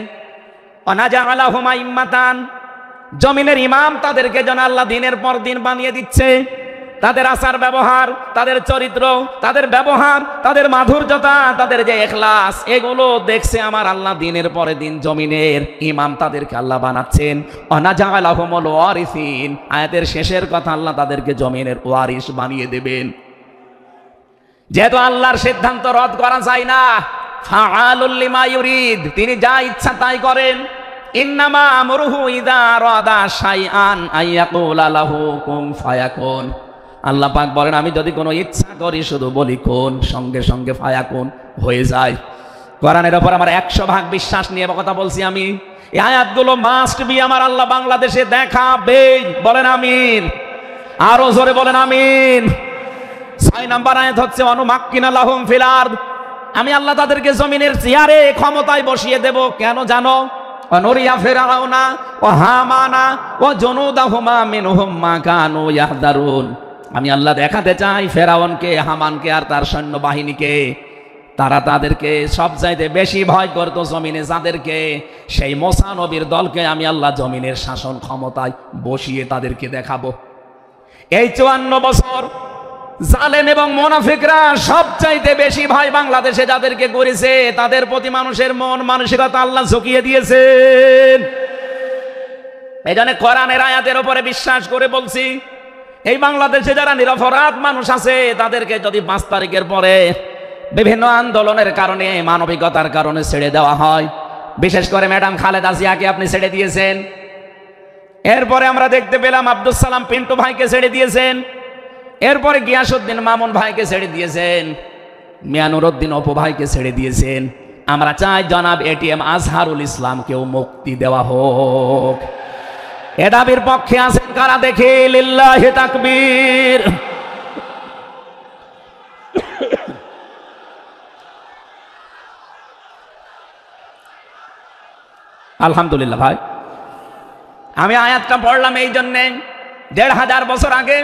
ওয়ানাজআলাহুম আইম্মাতান, জমিনের ইমাম তাদেরকে যেন আল্লাহ দিনের পর দিন বানিয়ে দিচ্ছে। তাদের আচার ব্যবহার, তাদের চরিত্র, তাদের ব্যবহার, তাদের মাধুর্যতা, তাদের যে ইখলাস, এগুলো দেখছে আমার আল্লাহ দিনের পরে দিন জমিনের ইমাম তাদেরকে আল্লাহ বানাচ্ছেন। ওয়ানাজআলাহুমুল ওয়ারিসিন, আয়াতের শেষের কথা, আল্লাহ তাদেরকে জমিনের ওয়ারিস বানিয়ে দেবেন। যেহেতু আল্লাহর সিদ্ধান্ত রদ করা যায় না, ফাআলুল লিমা ইউরিদ, তিনি যা ইচ্ছা তাই করেন। ইন্নামা আমরুহু ইযা আরাদা শাইআন আইয়াকুলা লাহু কুন ফায়াকুন। আল্লাহ পাক বলেন, আমি যদি কোনো ইচ্ছা করি শুধু বলি কোন, সঙ্গে সঙ্গে ফায়াকুন হয়ে যায়। কোরআনের ওপর আমার 100 ভাগ বিশ্বাস নিয়ে কথা বলছি আমি। এই আয়াতগুলো মাস্ট বি আমার আল্লাহ বাংলাদেশে দেখাবে। বলেন আমিন, আরো জোরে বলেন আমিন। 6 নম্বর আয়াত হচ্ছে অনুমাক্কিনা লাহুম ফিল আরদ, আমি আল্লাহ তাদেরকে জমিনের চেয়ারে ক্ষমতায় বসিয়ে দেব। কেন জানো? অনুরিয়া ফিরাউনা ও হামানা ও জুনুদাহুমা মিনহুম মা কানু ইয়াহদারুন, আমি আল্লাহ দেখাতে চাই ফেরাউনকে, হামানকে আর তার সৈন্য বাহিনীকে, তারা তাদেরকে সব চাইতে বেশি ভয় করত জমিনে যাদেরকে, সেই মুসা নবীর দলকে আমি আল্লাহ জমিনের শাসন ক্ষমতায় বসিয়ে তাদেরকে দেখাবো। এই 54 বছর জালেম এবং মুনাফিকরা সব চাইতে বেশি ভয় বাংলাদেশে যাদেরকে করেছে, তাদের প্রতি মানুষের মন মানসিকতা আল্লাহ ঝুঁকিয়ে দিয়েছেন। এই জন্য কোরআনের আয়াতের উপরে বিশ্বাস করে বলছি, এই বাংলাদেশে যারা নিরপরাধ মানুষ আছে তাদেরকে যদি 5 তারিখের পরে বিভিন্ন আন্দোলনের কারণে, মানবিকতার কারণে ছেড়ে দেওয়া হয়, বিশেষ করে ম্যাডাম খালেদা জিয়াকে আপনি ছেড়ে দিয়েছেন। এরপরে আমরা দেখতে পেলাম আব্দুল সালাম পিন্টু ভাইকে ছেড়ে দিয়েছেন। এরপরে গিয়াসউদ্দিন মামুন ভাইকে ছেড়ে দিয়েছেন, মিয়ানুরউদ্দিন অপু ভাইকে ছেড়ে দিয়েছেন। আমরা চাই জনাব এটিএম আজহারুল ইসলামকেও মুক্তি দেওয়া হোক। এ দাবির পক্ষে আছেন কারা দেখে? লিল্লাহি তাকবীর। আলহামদুলিল্লাহ ভাই, আমি আয়াতটা পড়লাম এই জন্যে ১৫০০ বছর আগে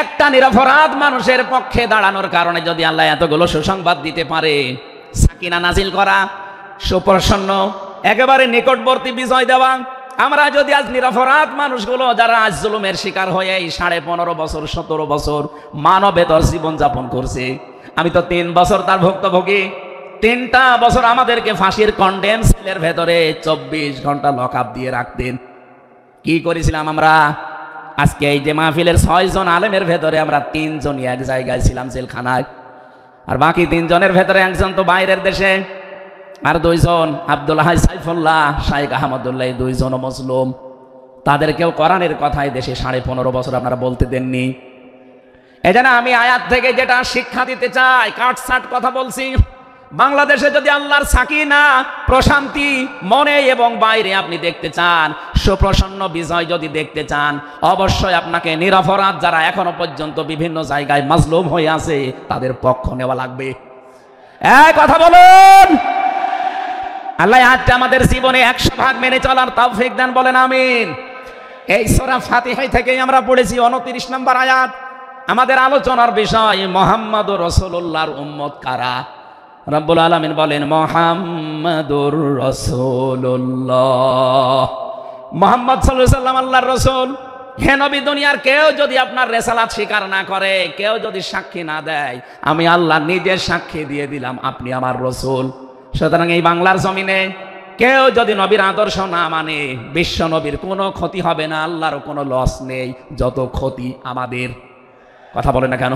একটা নিরপরাধ মানুষের পক্ষে দাঁড়ানোর কারণে যদি আল্লাহ এতগুলো সুসংবাদ দিতে পারে, সাকিনা নাজিল করা, সুপ্রসন্ন একেবারে নিকটবর্তী বিজয় দেওয়া, আমরা যদি আজ নিরপরাধ মানুষগুলো যারা আজ জুলুমের শিকার হয়ে 15.5 বছর 17 বছর মানবেতর জীবনযাপন করছে, আমি তো 3 বছর তার ভুক্তভোগী। 3টা বছর আমাদেরকে ফাঁসির কন্ডেম সেলের ভেতরে 24 ঘন্টা লক আপ দিয়ে রাখতেন। কি করেছিলাম আমরা? আজকে এই যে মাহফিলের 6 জন আলেমের ভেতরে আমরা 3 জনই এক জায়গায় ছিলাম জেলখানায়, আর বাকি 3 জনের ভেতরে একজন তো বাইরের দেশে, আর 2 জন আব্দুল হাই সাইফুল্লাহ, শাইখ আহমদুল্লাহ, 2 জন মুসলিম। তাদেরকেও কোরআনের কথায় দেশে 15.5 বছর আপনারা বলতে দেননি। এজন্য আমি আয়াত থেকে যেটা শিক্ষা দিতে চাই, কাটছাট কথা বলছি। বাংলাদেশে যদি আল্লাহর সাকিনা প্রশান্তি মনে এবং বাইরে আপনি দেখতে চান, সুপ্রসন্ন বিজয় যদি দেখতে চান, অবশ্যই আপনাকে নিরপরাধ যারা এখনো পর্যন্ত বিভিন্ন জায়গায় মাজলুম হয়ে আছে তাদের পক্ষ নেওয়া লাগবে। এক কথা বলুন, আল্লাহ আজকে আমাদের জীবনে 100% মেনে চলার তৌফিক দেন, বলেন আমিন। এই সূরা ফাতিহা থেকেই আমরা পড়েছি 29 নম্বর আয়াত। আমাদের আলোচনার বিষয় মুহাম্মদুর রাসূলুল্লাহর উম্মত কারা। রব্বুল আলামিন বলেন মুহাম্মাদুর রাসূলুল্লাহ, মুহাম্মদ সাল্লাল্লাহু আলাইহি ওয়াসাল্লাম আল্লাহর রাসূল। হে নবী, দুনিয়ার কেউ যদি আপনার রিসালাত স্বীকার না করে, কেউ যদি সাক্ষী না দেয়, আমি আল্লাহ নিজে সাক্ষী দিয়ে দিলাম আপনি আমার রাসূল। সুতরাং এই বাংলার জমিনে কেউ যদি নবীর আদর্শ না মানে, বিশ্ব নবীর কোনো ক্ষতি হবে না, আল্লাহরও কোনো লস নেই, যত ক্ষতি আমাদের। কথা বলে না কেন?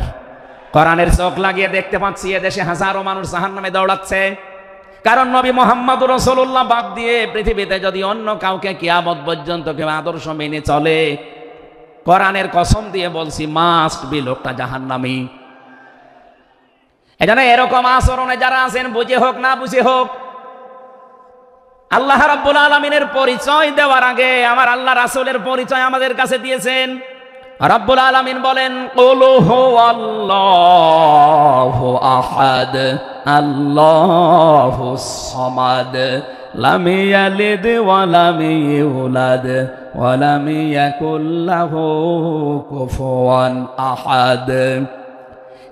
কোরআনের চোখ লাগিয়ে দেখতে পাচ্ছি এদেশে হাজারো মানুষ জাহান্নামে দৌড়াচ্ছে, কারণ নবী মুহাম্মদুর রাসূলুল্লাহ বাদ দিয়ে পৃথিবীতে যদি অন্য কাউকে কিয়ামত পর্যন্ত কেউ আদর্শ মেনে চলে, কোরআনের কসম দিয়ে বলছি মাস্ট বি লোকটা জাহান্নামী। এজন্য এরকম আচরণে যারা আছেন, বুঝে হোক না বুঝে হোক, আল্লাহ রাব্বুল আলামিনের পরিচয় দেওয়ার আগে আমার আল্লাহ রাসূলের পরিচয় আমাদের কাছে দিয়েছেন। রাব্বুল আলামিন বলেন কুল হুয়াল্লাহু আহাদ আল্লাহুস সামাদ লাম ইয়ালিদ ওয়া লাম ইউলাদ ওয়া লাম ইয়াকুল লাহু কুফুয়ান আহাদ।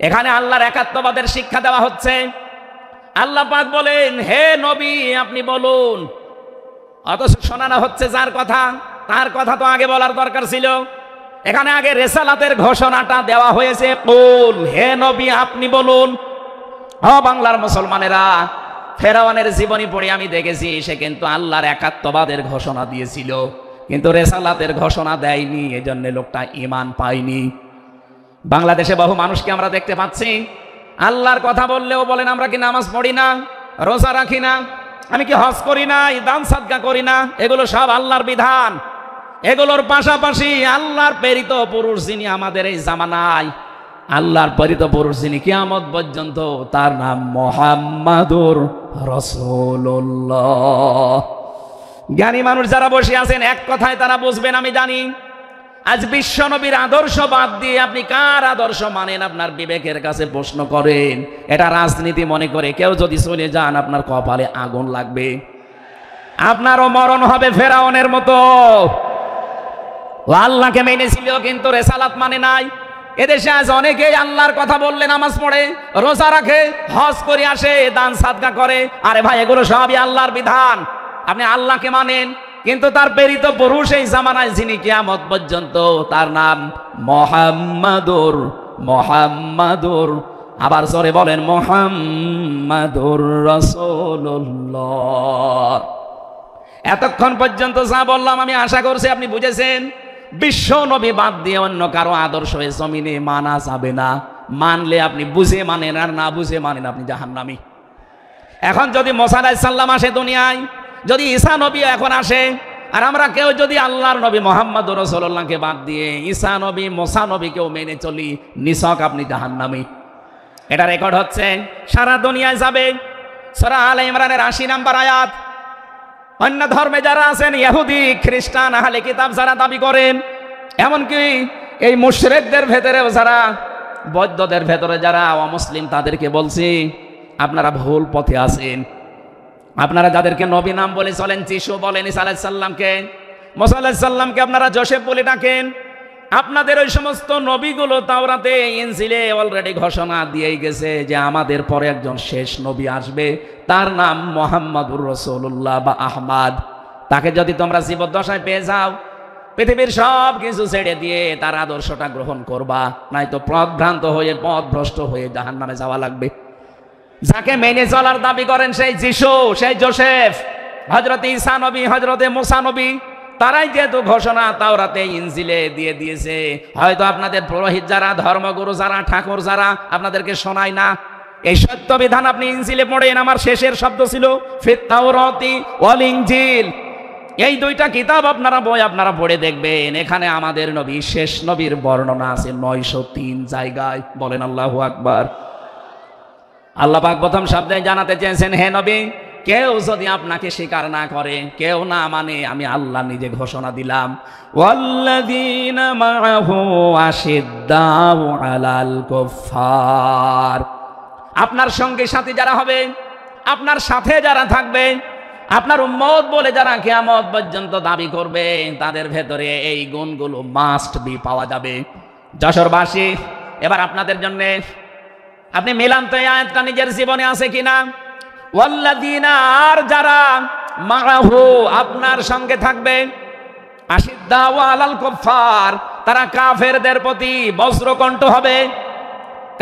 এখানে আল্লাহর একাত্মবাদের শিক্ষা দেওয়া হচ্ছে। আল্লাহ পাক বলেন হে নবী আপনি বলুন, অথচ শোনানো হচ্ছে যার কথা, তার কথা তো আগে বলার দরকার ছিল। এখানে আগে রিসালাতের ঘোষণাটা দেওয়া হয়েছে, কুল, হে নবী আপনি বলুন। বাংলার মুসলমানেরা, ফেরাউনের জীবনী পড়ে আমি দেখেছি সে কিন্তু আল্লাহর একাত্মবাদের ঘোষণা দিয়েছিল, কিন্তু রিসালাতের ঘোষণা দেয়নি, এজন্য লোকটা ঈমান পায়নি। বাংলাদেশে বহু মানুষকে আমরা দেখতে পাচ্ছি, আল্লাহর কথা বললেও বলেন আমরা কি নামাজ পড়ি না, রোজা রাখি না, আমি কি হজ করি না, দান সাদকা করি না, এগুলো সব আল্লাহর বিধান। এগুলোর পাশাপাশি আল্লাহর প্রেরিত পুরুষ যিনি আমাদের এই জামানায়, আল্লাহর প্রেরিত পুরুষ যিনি কিয়ামত পর্যন্ত, তার নাম মুহাম্মাদুর রাসূলুল্লাহ। জ্ঞানী মানুষ যারা বসে আছেন এক কথায় তারা বুঝবেন আমি জানি। আজ বিশ্ব নবীর আদর্শ বাদ দিয়ে আপনি কার আদর্শ মানেন আপনার বিবেকের কাছে প্রশ্ন করেন। এটা রাজনীতি মনে করে কেউ যদি চলে যান আপনার কপালে আগুন লাগবে, আপনারও মরণ হবে ফেরাউনের মতো। ও আল্লাহকে মেনেছিল কিন্তু রিসালাত মানে নাই। এদেশে আজ অনেকেই আল্লাহর কথা বললে নামাজ পড়ে, রোজা রাখে, হজ করে আসে, দান সাদকা করে। আরে ভাই এগুলো সবই আল্লাহর বিধান। আপনি আল্লাহকে মানেন, কিন্তু তার প্রেরিত পুরুষ এই জামানায় যিনি কিয়ামত পর্যন্ত, তার নাম মুহাম্মাদুর আবার জোরে বলেন মুহাম্মাদুর রাসূলুল্লাহ। এতক্ষণ পর্যন্ত যা বললাম আমি আশা করছি আপনি বুঝেছেন। বিশ্ব নবী বাদ দিয়ে অন্য কারো আদর্শ এই জমিনে মানা যাবে না। মানলে আপনি বুঝে মানেন, আর না বুঝে মানেন আপনি জাহান্নামী। এখন যদি মুসা আলাইহিস সালাম আসে দুনিয়ায়, যদি ঈসা নবী এখন আসে, আর আমরা কেউ যদি আল্লাহর নবী মুহাম্মদুর রাসূলুল্লাহকে বাদ দিয়ে ঈসা নবী, মুসা নবীকেও মেনে চলি, নিছক আপনি জাহান্নামী। এটা রেকর্ড হচ্ছে, সারা দুনিয়ায় যাবে। সূরা আলে ইমরানের 80 নম্বর আয়াত। অন্য ধর্মে যারা আছেন, ইহুদি, খ্রিস্টান, আহলে কিতাব যারা দাবি করেন, এমনকি এই মুশরিকদের ভেতরেও যারা, বৌদ্ধদের ভেতরে যারা অমুসলিম, তাদেরকে বলছি আপনারা ভুল পথে আছেন। আপনারা যাদেরকে নবী নাম বলে চলেন, যিশু বলেন, ঈসা আলাইহিস সালামকে, মুসা আলাইহিস সালামকে আপনারা যোসেফ বলে ডাকেন, আপনাদের ওই সমস্ত নবীগুলো তাওরাতে ইনজিলে অলরেডি ঘোষণা দিয়েই গেছে যে আমাদের পরে একজন শেষ নবী আসবে, তার নাম মুহাম্মাদুর রাসূলুল্লাহ বা আহমদ। তাকে যদি তোমরা জীবদ্দশায় পেয়ে যাও, পৃথিবীর সব কিছু ছেড়ে দিয়ে তার আদর্শটা গ্রহণ করবা, নয়তো পথভ্রান্ত হয়ে পথভ্রষ্ট হয়ে জাহান্নামে যাওয়া লাগবে। যাকে মেনে চলার দাবি করেন সেই যিশু, সেই যোসেফ, হযরত ঈসা নবী, হযরত মুসা নবী, তারাই যেহেতু ঘোষণা তাওরাতে ইনজিলে দিয়ে দিয়েছে, হয়তো আপনাদের পুরোহিত যারা, ধর্মগুরু যারা, ঠাকুর যারা আপনাদেরকে শোনায় না। এই সত্য বিধান আপনি ইনজিলে পড়েন, আমার শেষের শব্দ ছিল ফিত তাওরাতি ওয়াল ইনজিল। এই দুইটা কিতাব আপনারা বই আপনারা পড়ে দেখবেন, এখানে আমাদের নবী, শেষ নবীর বর্ণনা আছে 903 জায়গায়। বলেন আল্লাহু আকবার। আল্লাহ পাক প্রথম শব্দে জানাতে চেয়েছেন, হে নবী, কেউ যদি আপনাকে স্বীকার না করে, কেউ না মানে, আমি আল্লাহ নিজে ঘোষণা দিলাম, ওয়াল্লাযীনা মাআহু আশিদ্দাউ আলাল কুফফার। আপনার সঙ্গে সাথী যারা হবে, আপনার সাথে যারা থাকবে, আপনার উম্মত বলে যারা কিয়ামত পর্যন্ত দাবি করবে, তাদের ভেতরে এই গুণগুলো মাস্ট বি পাওয়া যাবে। যশোরবাসী, এবার আপনাদের জন্য আপনি মিলান তো এই আয়াতটা নিজের জীবনে আছে কিনা। ওয়াল্লাযীনা, আর যারা, মাআহু, আপনার সঙ্গে থাকবে, আশিদ্দাউ আলাল কুফফার, তারা কাফেরদের প্রতি বজ্রকণ্ঠ হবে।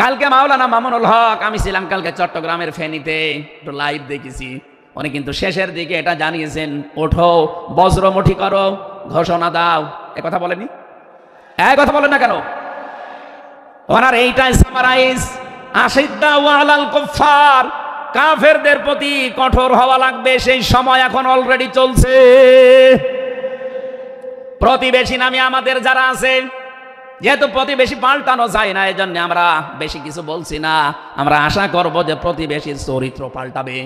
কালকে মাওলানা মামুনুল হক, আমি ছিলাম কালকে চট্টগ্রামের ফেনীতে, একটু লাইভ দেখেছি, উনি কিন্তু শেষের দিকে এটা জানিয়েছেন, ওঠো বজ্রমুঠি করো, ঘোষণা দাও। এ কথা বলেনি? এক কথা বলেন না কেন? ওনার এইটাই সামারাইজ, আশিদ্দাউ আলাল কুফফার, কাফেরদের প্রতি কঠোর হওয়া লাগবে। সেই সময় এখন অলরেডি চলছে। প্রতিবেশী নামে আমাদের যারা আছে, যেহেতু প্রতিবেশী পাল্টানো যায় না, এজন্য আমরা বেশি কিছু বলছি না। আমরা আশা করব যে প্রতিবেশীর চরিত্র পাল্টাবে।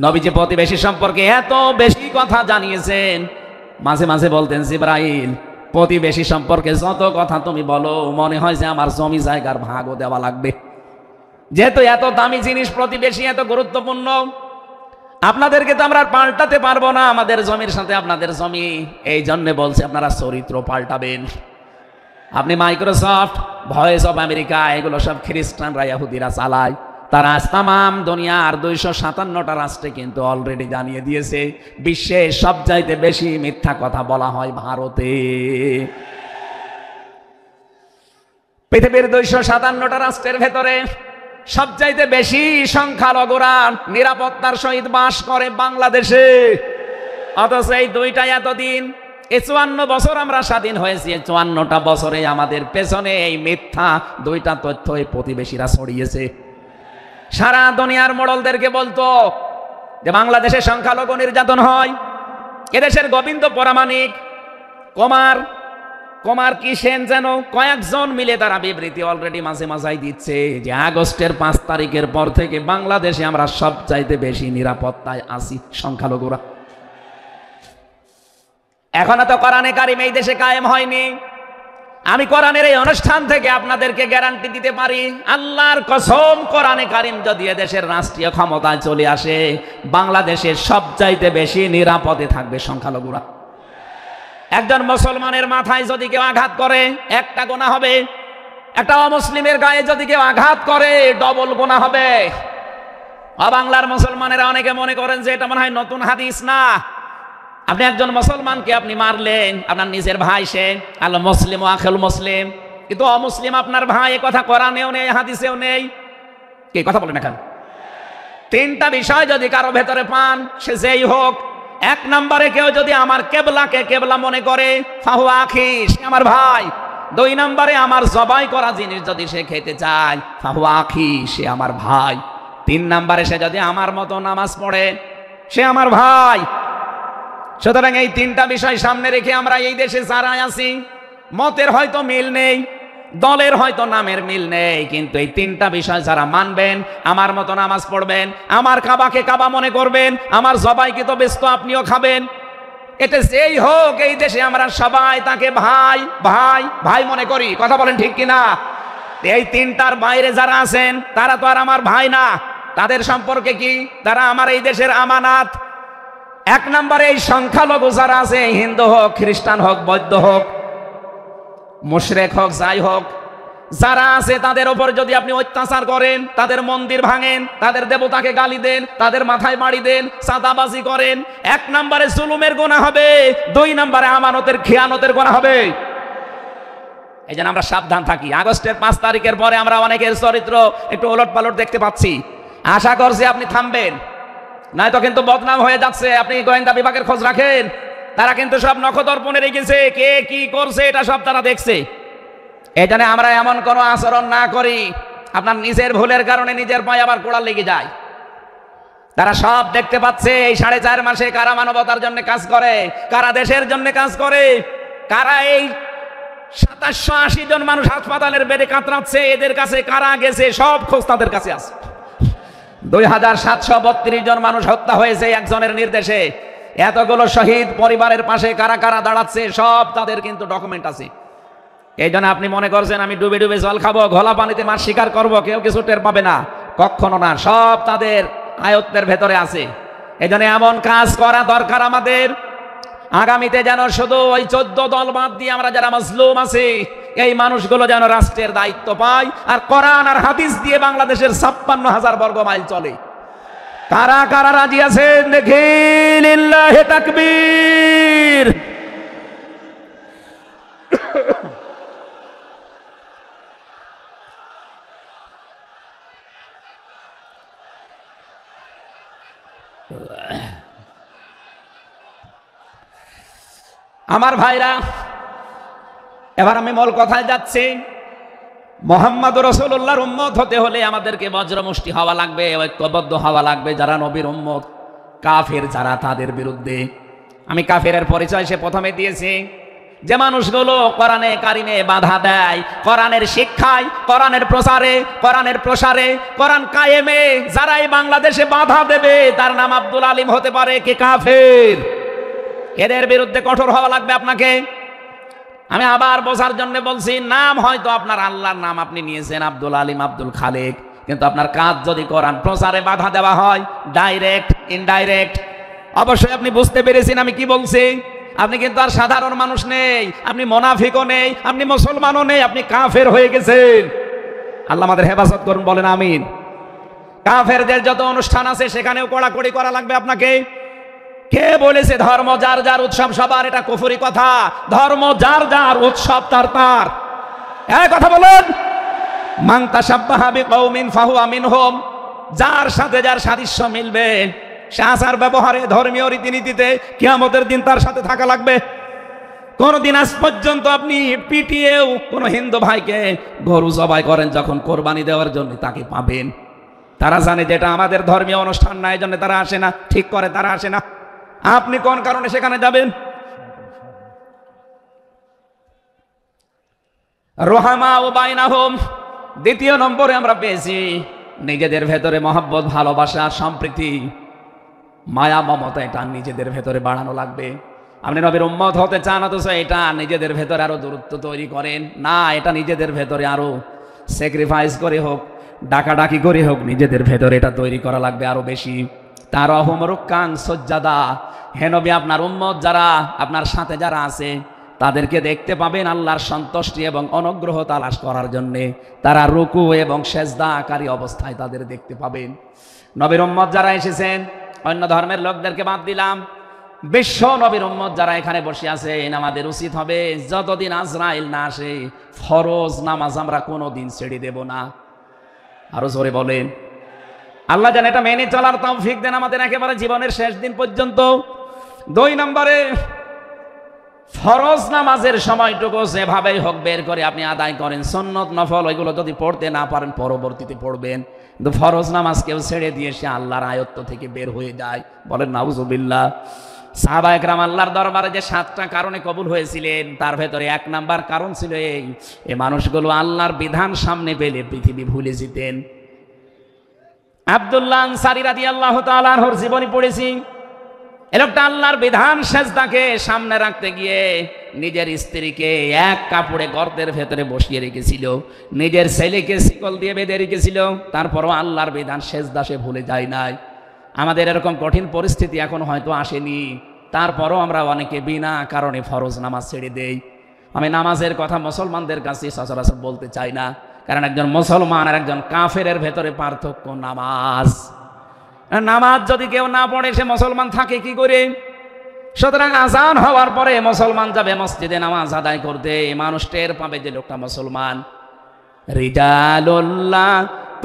নবীজি প্রতিবেশী সম্পর্কে এত বেশি কথা জানিয়েছেন, মাঝে মাঝে বলতেন, জিবরাইল, প্রতিবেশী সম্পর্কে যত কথা তুমি বলো, মনে হয় যে আমার জমি জায়গার ভাগও দেওয়া লাগবে। যেহেতু এত দামি জিনিস প্রতিবেশী, এত গুরুত্বপূর্ণ, আপনাদেরকে তো আমরা পাল্টাতে পারবো না, আমাদের জমির সাথে আপনাদের জমি, এই জন্য বলছে আপনারা চরিত্র পাল্টাবেন। আপনি মাইক্রোসফট, ভয়েস অফ আমেরিকা, এগুলো সব খ্রিস্টানরা, ইহুদিরা চালায়। তারা আজ তামাম দুনিয়ার 257টা রাষ্ট্রে কিন্তু অলরেডি জানিয়ে দিয়েছে, বিশ্বের সবচাইতে বেশি মিথ্যা কথা বলা হয় ভারতে। পৃথিবীর 257টা রাষ্ট্রের ভেতরে সবচাইতে বেশি সংখ্যালঘুরা নিরাপত্তার সহিত বাস করে বাংলাদেশে। অথচ এই দুইটা এতদিন, এই 54 বছর আমরা স্বাধীন হয়েছি, 54টা বছরে আমাদের পেছনে এই মিথ্যা দুইটা তথ্য এই প্রতিবেশীরা ছড়িয়েছে। সারা দুনিয়ার মোড়লদেরকে বলতো যে বাংলাদেশে সংখ্যালঘু নির্যাতন হয়। এদেশের গোবিন্দ পরামানিক, কুমার কি সেন যেন, কয়েকজন মিলে তারা বিবৃতি অলরেডি মাঝে মাঝাই দিচ্ছে যে আগস্টের 5 তারিখের পর থেকে বাংলাদেশে আমরা সবচাইতে বেশি নিরাপত্তায় আছি সংখ্যালঘুরা। এখনো তো কোরআনে কারিম এই দেশে কায়েম হয়নি। আমি কোরআনের এই অনুষ্ঠান থেকে আপনাদেরকে গ্যারান্টি দিতে পারি, আল্লাহর কসম, কোরআনে কারিম যদি এদেশের রাষ্ট্রীয় ক্ষমতায় চলে আসে, বাংলাদেশের সবচাইতে বেশি নিরাপদে থাকবে সংখ্যালঘুরা। একজন মুসলমানের মাথায় যদি কেউ আঘাত করে, একটা গুনাহ হবে। একটা অমুসলিমের গায়ে যদি কেউ আঘাত করে, ডবল গুনাহ হবে। বাংলার মুসলমানেরা অনেকে মনে করেন যে এটা মনে হয় নতুন হাদিস। না, আপনি একজন মুসলমানকে আপনি মারলেন, আপনার নিজের ভাই, সে আল মুসলিম ও আখিল মুসলিম, কিন্তু অমুসলিম আপনার ভাই, এ কথা কোরআনেও নেই, হাদিসেও নেই। কি কথা বলেন এখন? 3টা বিষয় যদি কারো ভেতরে পান, সে যেই হোক। 1 নম্বরে কেউ যদি আমার কেবলাকে কেবলা মনে করে, ফাহু আখি, সে আমার ভাই। 2 নম্বরে আমার জবাই করা জিনিস যদি সে খেতে চায়, ফাহু আখি, সে আমার ভাই। 3 নম্বরে সে যদি আমার মতো নামাজ পড়ে, সে আমার ভাই। সুতরাং এই 3টা বিষয় সামনে রেখে আমরা এই দেশে যারা আছি, মতের হয়তো মিল নেই, দলের হয়তো নামের মিল নেই, কিন্তু এই 3টা বিষয় যারা মানবেন, আমার মতো নামাজ পড়বেন, আমার কাবাকে কাবা মনে করবেন, আমার জবাইকে তো ব্যস্ত আপনিও খাবেন, এটা যেই হোক, এই দেশে আমরা সবাই তাকে ভাই ভাই ভাই মনে করি। কথা বলেন ঠিক কিনা? এই 3টার বাইরে যারা আছেন, তারা তো আর আমার ভাই না, তাদের সম্পর্কে কি? তারা আমার এই দেশের আমানাত। এক নম্বরে এই সংখ্যালঘু যারা আছে, হিন্দু হোক, খ্রিস্টান হোক, বৌদ্ধ হোক, মুশরিক হোক, যাই হোক, যারা আছে তাদের উপর যদি আপনি অত্যাচার করেন, তাদের মন্দির ভাঙেন, তাদের দেবতাকে গালি দেন, তাদের মাথায় বাড়ি দেন, চাঁদাবাজি করেন, এক নম্বরে জুলুমের গুনাহ হবে, দুই নম্বরে আমানতের খেয়ানতের গুনাহ হবে। এই জন্য আমরা সাবধান থাকি। আগস্টের 5 তারিখের পরে আমরা অনেকের চরিত্র একটু ওলট পালট দেখতে পাচ্ছি। আশা করছি আপনি থামবেন, নয়তো কিন্তু বদনাম হয়ে যাচ্ছে। আপনি গোয়েন্দা বিভাগের খোঁজ রাখেন, তারা কিন্তু সব নখদর্পণে রেখেছে, কে কি করছে এটা সব তারা দেখছে। এই জন্য আমরা এমন কোনো আচরণ না করি আপনার নিজের ভুলের কারণে নিজের পায়ে আবার কোড়াল লেগে যায়। তারা সব দেখতে পাচ্ছে এই 4.5 মাসে কারা মানবতার জন্য কাজ করে, কারা দেশের জন্য কাজ করে, কারা এই 2780 জন মানুষ হাসপাতালের বেডে কাতরাচ্ছে, এদের কাছে কারা গেছে সব খোঁজ তাদের কাছে আছে। 2732 জন মানুষ হত্যা হয়েছে একজনের নির্দেশে। এতগুলো শহীদ পরিবারের পাশে কারা কারা দাঁড়াচ্ছে সব তাদের কিন্তু ডকুমেন্ট আছে। এই জন্য আপনি মনে করছেন আমি ডুবে ডুবে জল খাবো, ঘোলা পানিতে মাছ শিকার করবো, কেউ কিছু টের পাবে না, কখনো না। সব তাদের আয়ত্তের ভেতরে আছে। এই জন্য এমন কাজ করা দরকার আমাদের, আগামীতে যেন শুধু ওই 14 দল বাদ দিয়ে আমরা যারা মাজলুম আছি এই মানুষগুলো যেন রাষ্ট্রের দায়িত্ব পায়, আর কোরআন আর হাদিস দিয়ে বাংলাদেশের 56,000 বর্গ মাইল চলে। কারা কারা রাজি আছেন দেখি? লিল্লাহি তাকবীর। আমার ভাইরা, এবার আমি মূল কথায় যাচ্ছি। মুহাম্মদ রাসূলুল্লাহর উম্মত হতে হলে আমাদেরকে বজ্রমুষ্টি হওয়া লাগবে, ঐক্যবদ্ধ হওয়া লাগবে। যারা নবীর উম্মত, কাফের যারা, তাদের বিরুদ্ধে। আমি কাফেরের পরিচয় সে প্রথমে দিয়েছি। যে মানুষগুলো কোরআনে কারিমে বাধা দেয়, কোরআনের শিক্ষায়, কোরআনের প্রচারে, কোরআনের প্রসারে, কোরআন কায়েমে যারাই বাংলাদেশে বাধা দেবে তার নাম আব্দুল আলিম হতে পারে, কে কাফের। এদের বিরুদ্ধে কঠোর হওয়া লাগবে আপনাকে। আমি আবার বোঝার জন্য বলছি, নাম হয়তো আপনার আল্লাহর নাম আপনি নিয়েছেন আব্দুল আলিম, আব্দুল খালেক, কিন্তু আপনার কাজ যদি কোরআন প্রচারে বাধা দেওয়া হয়, ডাইরেক্ট ইনডাইরেক্ট, অবশ্যই আপনি বুঝতে পেরেছেন আমি কি বলছি। আপনি কিন্তু আর সাধারণ মানুষ নেই, আপনি মুনাফিকও নেই, আপনি মুসলমানও নেই, আপনি কাফের হয়ে গেছেন। আল্লাহ আমাদের হেফাজত করুন, বলেন আমিন। কাফেরদের যত অনুষ্ঠান আছে সেখানেও কড়াকড়ি করা লাগবে আপনাকে। কে বলেছে ধর্ম যার যার উৎসব সবার? এটা কুফরি কথা। ধর্ম যার যার, উৎসব তার তার। এই কথা বলুন। মান তাশাব্বাহা বিকওমিন ফাহুয়া মিনহুম। যার সাথে যার সাদৃশ্য মিলবে, সে আচার ব্যবহারে, ধর্মীয় রীতিনীতিতে কিয়ামতের দিন তার সাথে থাকা লাগবে। কোনদিন আজ পর্যন্ত আপনি পিটিয়েও কোন হিন্দু ভাইকে গরু জবাই করেন যখন কোরবানি দেওয়ার জন্য, তাকে পাবেন। তারা জানে যেটা আমাদের ধর্মীয় অনুষ্ঠান না, এই জন্য তারা আসে না, ঠিক করে তারা আসে না। আপনি কোন কারণে সেখানে যাবেন? রোহামা ও বাইনাহুম। দ্বিতীয় নম্বরে আমরা পেয়েছি নিজেদের ভেতরে মহব্বত, ভালোবাসা, সম্প্রীতি, মায়া, মমতা, এটা নিজেদের ভেতরে বাড়ানো লাগবে। আপনি নবীর উম্মত হতে চান, অথচ এটা নিজেদের ভেতরে আরো দূরত্ব তৈরি করেন না। এটা নিজেদের ভেতরে আরো স্যাক্রিফাইস করে হোক, ডাকাডাকি করে হোক, নিজেদের ভেতরে এটা তৈরি করা লাগবে আরো বেশি। তারাহুম রুক্কান সুজ্জাদা। হে নবী, আপনার উম্মত যারা, আপনার সাথে যারা আছে, তাদেরকে দেখতে পাবেন আল্লাহর সন্তুষ্টি এবং অনুগ্রহ তালাশ করার জন্য তারা রুকু এবং সেজদাকারী অবস্থায় তাদের দেখতে পাবেন। নবীর উম্মত যারা এসেছেন, অন্য ধর্মের লোকদেরকে বাদ দিলাম, বিশ্ব নবীর উম্মত যারা এখানে বসে আছেন, আমাদের উচিত হবে যতদিন আজরাইল না আসে ফরজ নামাজ আমরা কোনোদিন ছেড়ে দেব না। আরো জোরে বলেন। আল্লাহ যেন এটা মেনে চলার তৌফিক দেন আমাদের একেবারে জীবনের শেষ দিন পর্যন্ত। 2 নম্বরে, ফরজ নামাজের সময়টুকু যেভাবেই হোক বের করে আপনি আদায় করেন। সুন্নত নফল ওইগুলো যদি পড়তে না পারেন পরবর্তীতে পড়বেন, কিন্তু ফরজ নামাজ কেউ ছেড়ে দিয়ে সে আল্লাহর আয়ত্ত থেকে বের হয়ে যায়। বলেন নাউজুবিল্লাহ। সাহাবা একরাম আল্লাহর দরবারে যে 7টা কারণে কবুল হয়েছিলেন, তার ভেতরে 1 নাম্বার কারণ ছিল এই মানুষগুলো আল্লাহর বিধান সামনে পেলে পৃথিবী ভুলে যেতেন। আব্দুল্লাহ আনসারী রাদিয়াল্লাহু তাআলা আনহুর জীবনী পড়েছি। এ লোকটা আল্লাহর বিধান সেজদাকে সামনে রাখতে গিয়ে নিজের স্ত্রীকে এক কাপড়ে গর্তের ভেতরে বসিয়ে রেখেছিল, নিজের ছেলেকে শিকল দিয়ে বেঁধে রেখেছিল, তারপরও আল্লাহর বিধান সেজদা সে ভুলে যায় নাই। আমাদের এরকম কঠিন পরিস্থিতি এখন হয়তো আসেনি, তারপরও আমরা অনেকে বিনা কারণে ফরজ নামাজ ছেড়ে দেই। আমি নামাজের কথা মুসলমানদের কাছে সচরাচর বলতে চাই না, কারণ একজন মুসলমান আর একজন কাফেরের ভেতরে পার্থক্য নামাজ। নামাজ যদি কেউ না পড়ে সে মুসলমান থাকে কি করে? সুতরাং আজান হওয়ার পরে মুসলমান যাবে মসজিদে নামাজ আদায় করতে, মানুষ টের পাবে যে লোকটা মুসলমান। রিজালুল্লাহ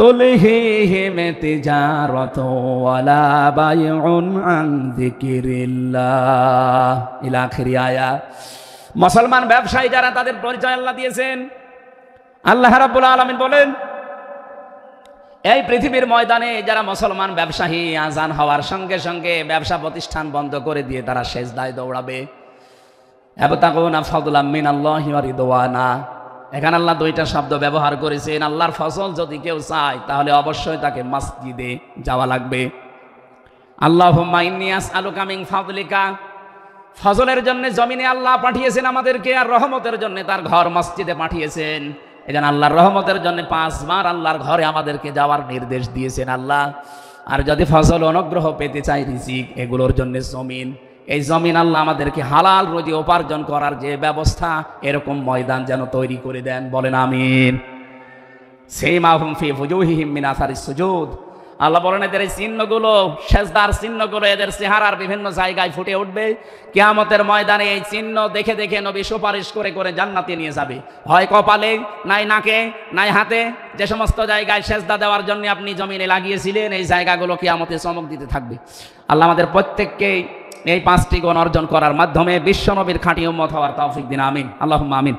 তুলহিহিম তিজারাতু ওয়ালা বাইউন আন যিকিরিল্লাহ ইলা আখির আয়াত। মুসলমান ব্যবসায়ী যারা, তাদের পরিচয় আল্লাহ দিয়েছেন। আল্লাহ রাব্বুল আলামিন বলেন, এই পৃথিবীর ময়দানে যারা মুসলমান ব্যবসায়ী, আজান হওয়ার সঙ্গে সঙ্গে ব্যবসা প্রতিষ্ঠান বন্ধ করে দিয়ে তারা সেজদায় দৌড়াবে। ইয়াবতাগুনা ফাদলাম মিনাল্লাহি ওয়া রিদওয়ানা। এখানে আল্লাহ দুইটা শব্দ ব্যবহার করেছেন। আল্লাহর ফজল যদি কেউ চায় তাহলে অবশ্যই তাকে মসজিদে যাওয়া লাগবে। আল্লাহুম্মা ইন্নী আসআলুকা মিন ফাদলিকা। ফজলের জন্য জমিনে আল্লাহ পাঠিয়েছেন আমাদেরকে, আর রহমতের জন্য তার ঘর মসজিদে পাঠিয়েছেন। এজন্য আল্লাহর রহমতের জন্য 5 বার আল্লাহর ঘরে আমাদেরকে যাওয়ার নির্দেশ দিয়েছেন আল্লাহ। আর যদি ফজল অনুগ্রহ পেতে চাই, রিজিক, এগুলোর জন্য জমিন, এই জমিন আল্লাহ আমাদেরকে হালাল রুজি উপার্জন করার যে ব্যবস্থা, এরকম ময়দান যেন তৈরি করে দেন। বলেন আমিন। সীমাহুম ফি ফুজুহিহিম মিন আসারিস সুজুদ। আল্লাহ বলেন এদের এই চিহ্নগুলো, সেজদার চিহ্নগুলো এদের চেহারার বিভিন্ন জায়গায় ফুটে উঠবে। কিয়ামতের ময়দানে এই চিহ্ন দেখে দেখে নবী সুপারিশ করে করে জান্নাতে নিয়ে যাবে। হয় কপালে, নাই নাকে, নাই হাতে, যে সমস্ত জায়গায় সেজদা দেওয়ার জন্য আপনি জমিনে লাগিয়েছিলেন, এই জায়গাগুলো কিয়ামতে চমক দিতে থাকবে। আল্লাহ আমাদের প্রত্যেককে এই 5টি গুণ অর্জন করার মাধ্যমে বিশ্ব নবীর খাঁটি উম্মত হওয়ার তৌফিক দিন। আমিন, আল্লাহুম্মা আমিন।